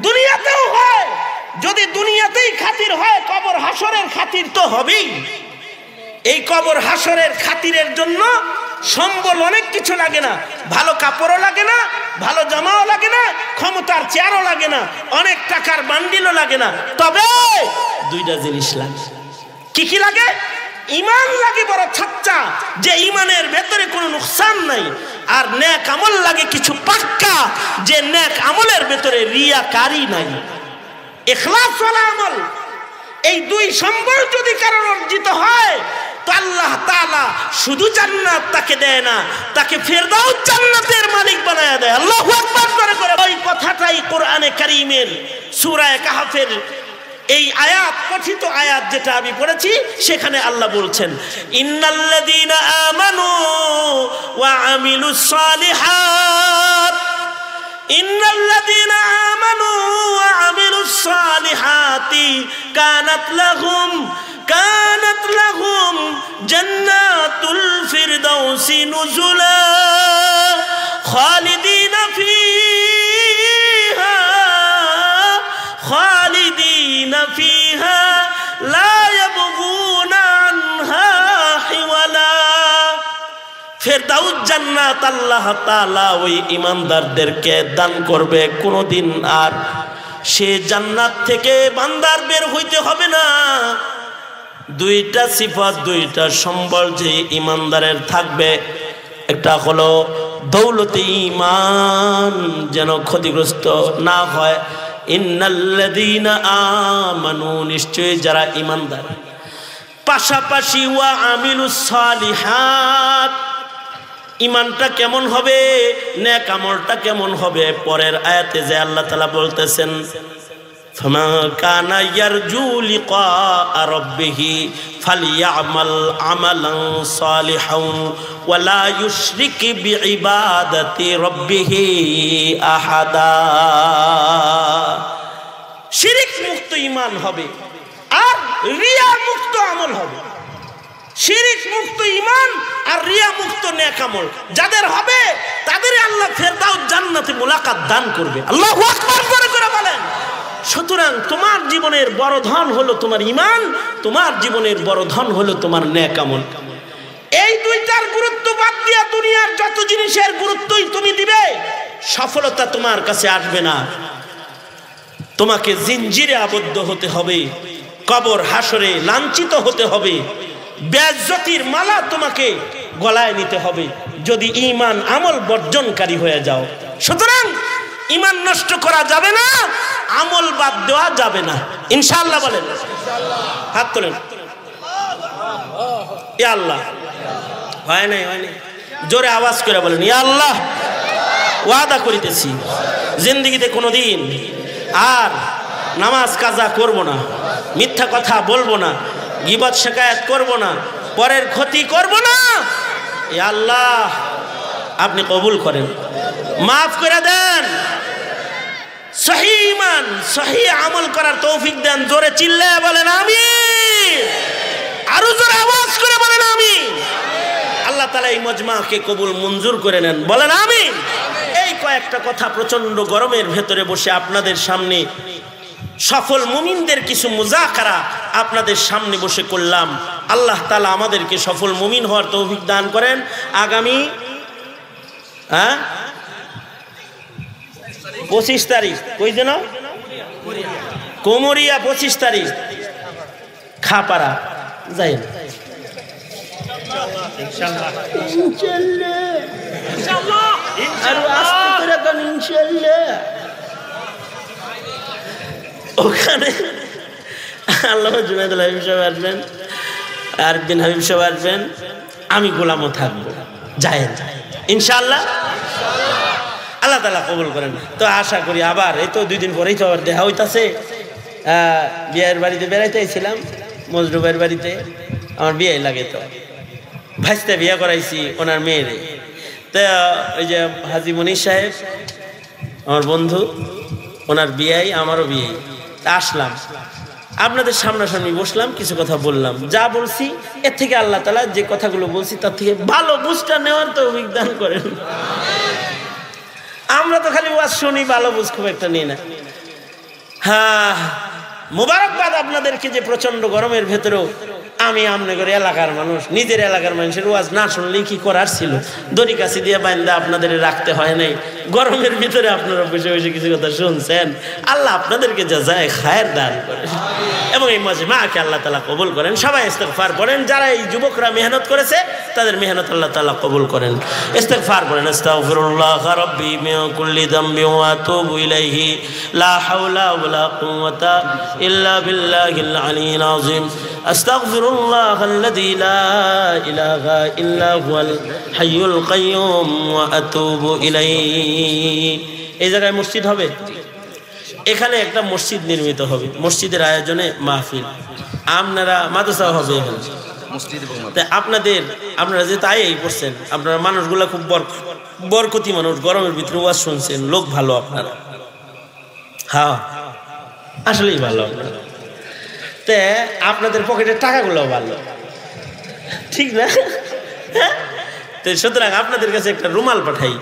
দুনিয়াতেও হয়। যদি দুনিয়াতেই খাতির হয়, কবর হাসরের খাতির তো হবেই। এই কবর হাসরের খাতিরের জন্য সম্বল অনেক কিছু লাগে না, ভালো কাপড়ও লাগে না, ভালো জামাও লাগে না, ক্ষমতার চেয়ারও লাগে না, অনেক টাকার বান্ডিলও লাগে না, তবে 2টা জিনিস লাগে। কি কি লাগে? ইমান লাগে বড় ছাচ্চা, যে ইমানের ভেতরে কোনো নুকসান নাই, আর নেক আমল লাগে কিছু পাক্কা, যে নেক আমলের ভেতরে রিয়াকারি নাই, ইখলাস ওয়ালা আমল। এই 2 সম্বল যদি কারোর অর্জিত হয় তো আল্লাহ তাআলা শুধু জান্নাত তাকে দেয় না, তাকে ফেরদাউস জান্নাতের মালিক বানায়া দেয়। আল্লাহু আকবার করে করে। ওই কথাটাই কোরআনে কারীমের সূরা কাহফের এই আয়াত, কথিত আয়াত যেটা আমি পড়েছি, সেখানে আল্লাহ বলছেন, ইন্নাল্লাযীনা আমানু ওয়া আমিলুস সালিহাত, ইন্নাল্লাযীনা আমানু ওয়া আমিলুস সালিহাতি কানাত লাহুম জান্নাতুল ফিরদাউসি নুজুলা খালিদিনা ফিহা লা ইয়াবগুনা আনহা হিওয়ালা। ফেরদাউস জান্নাত আল্লাহ তাআলা ওই ঈমানদারদেরকে দান করবে, কোনোদিন আর সে জান্নাত থেকে বান্দার বের হইতে হবে না। 2টা সিফাত, 2টা সম্বল যে ঈমানদারের থাকবে, একটা হলো দৌলতে ঈমান যেন ক্ষতিগ্রস্ত না হয়। ইন্নাল্লাযীনা আমানু, নিশ্চয়ই যারা ঈমানদার, পাশাপাশি ওয়া আমিলুস সালিহাত, ঈমানটা কেমন হবে, নেক আমলটা কেমন হবে, পরের আয়াতে যে আল্লাহ তাআলা বলতেছেন, ফামা কানা ইয়ারজু লিকা রাব্বিহি ফালইয়ামাল আমালান সালিহান ওয়া লা ইউশরিক বিইবাদাতি রাব্বিহি আহাদা। শিরক মুক্ত ঈমান হবে আর রিয়া মুক্ত আমল হবে। শিরক মুক্ত ঈমান আর রিয়া মুক্ত নেক আমল যাদের হবে তাদের আল্লাহ ফেরদাউস জান্নাতে মুলাকাত দান করবে। আল্লাহু আকবার করে করে বলেন। সুতরাং তোমার জীবনের বড় ধন হলো তোমার ঈমান, তোমার জীবনের বড় ধন হলো তোমার নেক আমল। এই 2টার গুরুত্ব বাদ দিয়া দুনিয়ার যত জিনিসের গুরুত্বই তুমি দিবে, সফলতা তোমার কাছে আসবে না। তোমাকে জিনজিরে আবদ্ধ হতে হবে, কবর হাসরে লাঞ্ছিত হতে হবে, বেইজ্জতির মালা তোমাকে গলায় নিতে হবে যদি ঈমান আমল বর্জনকারী হয়ে যাও। সুতরাং ঈমান নষ্ট করা যাবে না, আমল বাদ দেওয়া যাবে না। ইনশাআল্লাহ বলেন, হাত তোলেন। ইয়া আল্লাহ, হয় নাই জোরে আওয়াজ করে বলেন, ইয়া আল্লাহ ওয়াদা করিতেছি জিন্দেগিতে কোনোদিন আর নামাজ কাজা করব না, মিথ্যা কথা বলবো না, গীবত শিকায়াত করব না, পরের ক্ষতি করব না। ইয়া আল্লাহ আপনি কবুল করেন, মাফ করে দেন, সহি ঈমান সহি আমল করার তৌফিক দেন। জোরে চিল্লায় বলেন আমিন, আরো জোরে আওয়াজ করে বলেন আমিন। আল্লাহ তাআলা এই মজমাকে কবুল মঞ্জুর করে নেন, বলেন আমিন। এই কয়েকটা কথা প্রচন্ড গরমের ভেতরে বসে আপনাদের সামনে সফল মুমিনদের কিছু মুজাকারা আপনাদের সামনে বসে করলাম। আল্লাহ তাআলা আমাদেরকে সফল মুমিন হওয়ার তৌফিক দান করেন। আগামী 25 তারিখ কই যেন কোমরিয়া, 25 তারিখ খাপাড়া যাই ওখানে আল্লাহ জুনায়েদুল হাবিব সাহেব আসবেন, আরেকদিন হাবিব সাহেব আসবেন, আমি গোলামও থাকবো। যায়েন ইনশাআল্লাহ, আল্লাহ তাআলা কবুল করেন। তো আশা করি আবার এই তো 2 দিন পরেই তো আবার দেখা হইতাছে। বিয়ের বাড়িতে বেড়াইতে আইছিলাম, মজরু ভাইয়ের বাড়িতে, আমার বিয়ে লাগে তো ভাইস্তে বিয়ে করাইছি ওনার মেয়েরে। তো ওই যে হাজি মনির সাহেব আমার বন্ধু, ওনার বিয়েই আমারও বিয়ে। তা আসলাম, আপনাদের সামনাসামনি বসলাম, কিছু কথা বললাম। যা বলছি এর থেকে আল্লাহ তাআলা যে কথাগুলো বলছি তার থেকে ভালো বুঝটা নেওয়ার তো অভিজ্ঞান করেন। আমরা তো খালি ওয়াজ শুনি, ভালো বুঝ খুব একটা নিই না। হ্যাঁ, মুবারকবাদ আপনাদেরকে যে প্রচন্ড গরমের ভেতরেও আমি আপনাদের এলাকার মানুষ, নিজের এলাকার মানুষের ওয়াজ না শুনলেই কি করার ছিল, দড়ি কাছি দিয়ে বান্ধা আপনাদের রাখতে হয় নাই। গরমের ভিতরে আপনারা বসে বসে কিছু কথা শুনছেন। আল্লাহ আপনাদেরকে যা যায় খায়ের দান করেন এবং এই মজমাকে আল্লাহ তাআলা কবুল করেন। সবাই ইস্তেগফার করেন, যারা এই যুবকরা মেহনত করেছে তাদের মেহনত আল্লাহ তাআলা কবুল করেন। ইস্তেগফার করেন, আস্তাগফিরুল্লাহ রাব্বি মিন কুল্লি যামবি ওয়া আতুবু ইলাইহি লা হাওলা ওয়ালা কুওয়াতা ইল্লা বিল্লাহিল আলিয়্যিল আযীম। আস্তাগফিরুল্লাহাল্লাযী লা ইলাহা ইল্লা হুয়াল হাইয়ুল কাইয়্যুম ওয়া আতুবু ইলাইহি। এই জায়গায় মসজিদ হবে, এখানে একটা মসজিদ নির্মিত হবে, মসজিদের আয়োজনে মাহফিল, আপনারা মাদ্রাসা হবে এখানে মসজিদ। আপনারা যে তাই পড়ছেন, আপনারা মানুষগুলা খুব বরকতি মানুষ, গরমের ভিতরে ওয়াজ শুনছেন, লোক ভালো আপনারা। হ্যাঁ আসলেই ভালো আপনারা। তে আপনাদের পকেটের টাকাগুলো ভালো, ঠিক না? তো সুতরাং আপনাদের কাছে একটা রুমাল পাঠাই,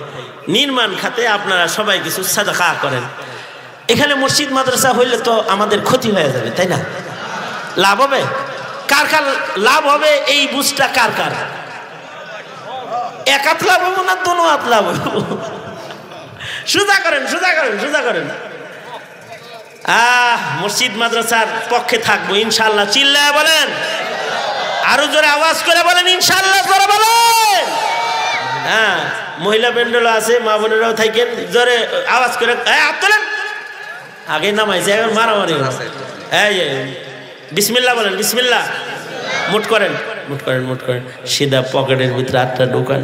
নির্মাণ খাতে আপনারা সবাই কিছু সাদাকা করেন। এখানে মসজিদ মাদ্রাসা হইলে তো আমাদের ক্ষতি হয়ে যাবে, তাই না? লাভ হবে কার কার? লাভ হবে এই বুঝটা কার কার? এক হাত লাভ হবো না দোনো হাত লাভ হবো? সোজা করেন, সোজা করেন, সোজা করেন। মসজিদ মাদ্রাসার পক্ষে থাকবো ইনশাআল্লাহ। চিল্লায় বলেন, আরো জোরে আওয়াজ করে বলেন ইনশাআল্লাহ, জোরে বলেন। হ্যাঁ, মহিলা প্যান্ডেলও আছে, মা বোনেরাও থাকেন, জোরে আওয়াজ করে হাত তোলেন। আগে নামাইছে, এখন মারামারি। বিসমিল্লাহ বলেন, বিসমিল্লাহ। মুট করেন, মুট করেন, মুট করেন। সিধা পকেটের ভিতরে হাতটা ঢোকান।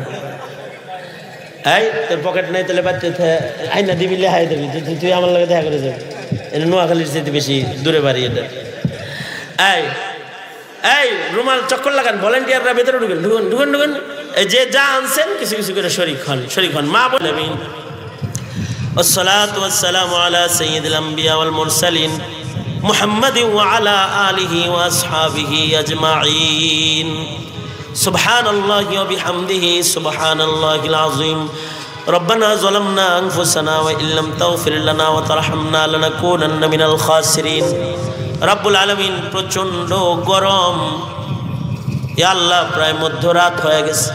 এই তোর পকেট নাই তাহলে বাচ্চা আইনা দিবি, লেহাই দিবি, তুই আমার লগে দেখা করে যাবি। এটা নোয়াখালীর চাইতে বেশি দূরে বাড়ি এটা। এই রুমাল চক্কর লাগান, ভলেন্টিয়াররা ভেতরে ঢুকেন, ঢুকেন, ঢুকেন, ঢুকেন। এই যে যা আনছেন কিছু কিছু করে শরীক হন, শরীক হন। মা বলবেন والصلاة والسلام على سيد الأنبياء والمرسلين محمد وعلى آله وأصحابه أجمعين سبحان الله وبحمده سبحان الله العظيم ربنا ظلمنا أنفسنا وإن لم تغفر لنا وترحمنا لنكونن من الخاسرين رب العالمين প্রচন্ড গরম। ইয়া আল্লাহ, প্রায় মধ্যরাত হয়ে গেছে,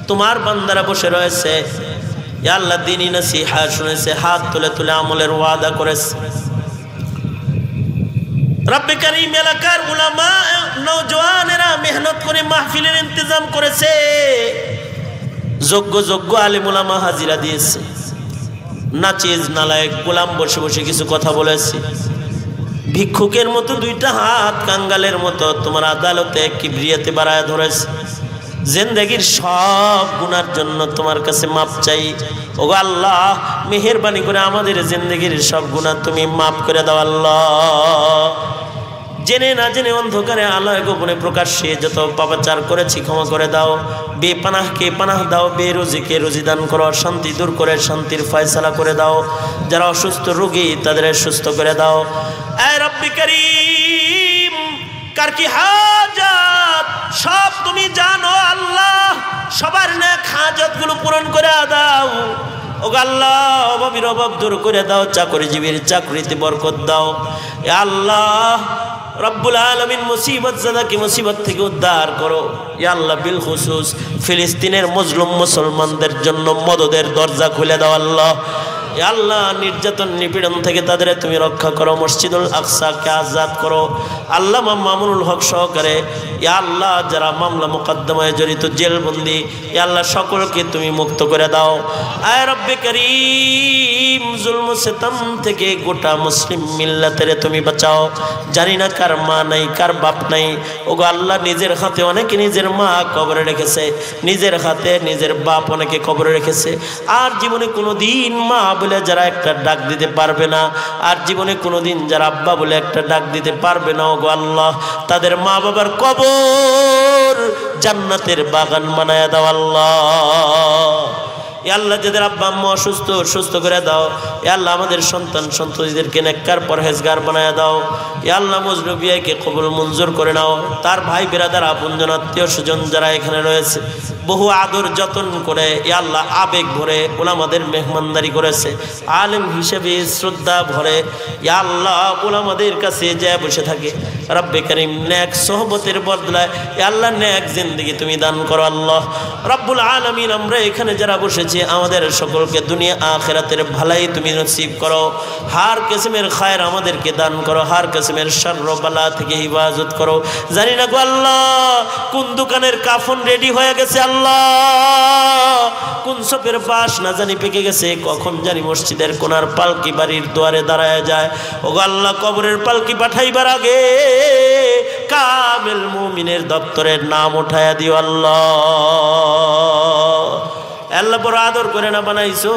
তোমার বান্দারা বসে রয়েছে। ইয়া আল্লাহ, দ্বীনি নসিহত শুনেছে, হাত তুলে তুলে আমলের ওয়াদা করেছে। রব্বে করিম, এলাকার উলামা নওজওয়ানেরা মেহনত করে মাহফিলের ইন্তজাম করেছে, যোগ্য যোগ্য আলেম ওলামা হাজিরা দিয়েছে, নাচিজ নালায়েক গোলাম বসে বসে কিছু কথা বলেছে, ভিক্ষুকের মতো দুইটা হাত কাঙ্গালের মতো তোমার আদালতে কিবরিয়াতে বাড়ায় ধরেছে। জিন্দেগির সব গুনার জন্য তোমার কাছে মাপ চাই। ওগো আল্লাহ, মেহেরবানি করে আমাদের জিন্দেগির সব গুনাহ তুমি মাফ করে দাও আল্লাহ। জেনে না জেনে অন্ধকারে আলোয় গোপনে প্রকাশ্যে যত পাপাচার করেছি ক্ষমা করে দাও। বেপানাহকে পানাহ দাও, বেরোজিকে রুজি দান করো, শান্তি দূর করে শান্তির ফয়সালা করে দাও। যারা অসুস্থ রোগী তাদের সুস্থ করে দাও। এ রব্বি করিম, কার কি হাজাত সব তুমি জানো আল্লাহ, সবার নেক হাজাতগুলো পূরণ করে দাও। ও আল্লাহ, অভাবীর অভাব দূর করে দাও, চাকরিজীবীর চাকরিতে বরকত দাও। এ আল্লাহ রব্বুল আলামিন, মুসিবত জাদাকে মুসিবত থেকে উদ্ধার করো। ইয়া আল্লাহ, বিল খুসুস ফিলিস্তিনের মজলুম মুসলমানদের জন্য মদদের দরজা খুলে দাও আল্লাহ। ইয়া আল্লাহ, নির্যাতন নিপীড়ন থেকে তাদের তুমি রক্ষা করো, মসজিদুল আকসাকে আজাদ করো। আল্লামা মামুনুল হক সহকারে ইয়া আল্লাহ যারা মামলা মোকদ্দমায় জড়িত জেলবন্দি, ইয়া আল্লাহ সকলকে তুমি মুক্ত করে দাও। আয় রব্বে করিম, জুলম সিতম থেকে গোটা মুসলিম মিল্লাতের তুমি বাঁচাও। জানি না কার মা নাই, কার বাপ নাই। ওগো আল্লাহ, নিজের হাতে অনেকে নিজের মা কবরে রেখেছে, নিজের হাতে নিজের বাপ অনেকে কবরে রেখেছে। আর জীবনে কোনো দিন মা বলে যারা একটা ডাক দিতে পারবে না, আর জীবনে কোনোদিন যারা আব্বা বলে একটা ডাক দিতে পারবে না, ওগো আল্লাহ তাদের মা বাবার কবর জান্নাতের বাগান বানায়া দাও আল্লাহ। ইয়া আল্লাহ, যাদের আব্বা আম্মা অসুস্থ সুস্থ করে দাও। ইয়া আল্লাহ, আমাদের সন্তান সন্ততিদেরকে নেককার পরহেজগার বানায়া দাও। ইয়া আল্লাহ, মজনু বিয়াকে কবুল মঞ্জুর করে নাও। তার ভাই বিরাদার আপনজন আত্মীয় স্বজন যারা এখানে রয়েছে, বহু আদর যত্ন করে ইয়া আল্লাহ আবেগ ভরে ওলামাদের মেহমানদারি করেছে, আলেম হিসেবে শ্রদ্ধা ভরে ইয়া আল্লাহ ওলামাদের কাছে যায় বসে থাকে। রব্বে করিম, নেক সোহবতের বদলায় ইয়া আল্লাহ নেক জিন্দেগি তুমি দান করো আল্লাহ রব্বুল আলামিন। আমরা এখানে যারা বসেছি আমাদের সকলকে দুনিয়া আখিরাতের ভালাই তুমি নসিব করো। হার কিসমের খায়ের আমাদেরকে দান করো, হার কিসমের শারর বালা থেকে হিফাজত করো। জানি না গো আল্লাহ কোন দোকানের কাফন রেডি হয়ে গেছে আল্লাহ, কোন সপের বাস না জানি পেকে গেছে, কখন জানি মসজিদের কোনার পালকি বাড়ির দুয়ারে দাঁড়ায় যায়। ও গো আল্লাহ, কবরের পালকি পাঠাইবার আগে কামেল মুমিনের দপ্তরের নাম উঠায়া দিও আল্লাহ। আল্লাহ বড় আদর করে না বানাইছো,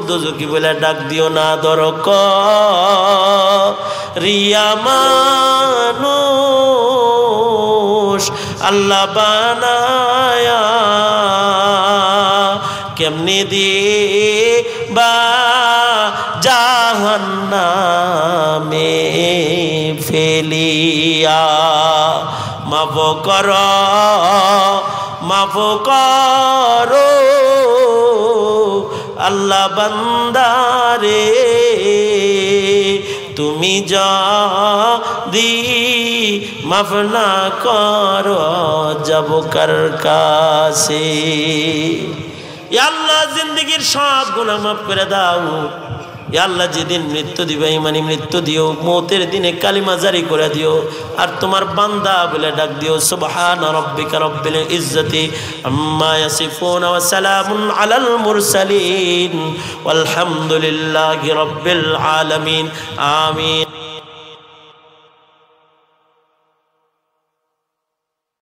দোজকি বলে ডাক দিও না দরক রিয়া মানুষ আল্লাহ বানায়া কেমনি দিবা জাহান্নামে ফেলিয়া। মাফ করো মাফ করো আল্লাহ বান্দারে, তুমি যদি মাফ না করো যাব কার কাছে। ইয়া আল্লাহ, জিন্দেগির সব গুনাহ মাফ করে দাও। ইয়া আল্লাহ, যেদিন মৃত্যু দিবে ইমানি মৃত্যু দিও, মৌতের দিনে কালিমা জারি করে দিও, আর তোমার বান্দা বলে ডাক দিও। সুবহান রাব্বিকা রব্বিল ইজ্জতি আম্মা ইয়াসিফুন ওয়া সালামুন আলাল মুরসালিন ওয়ালহামদুলিল্লাহি রব্বিল আলামিন। আমিন।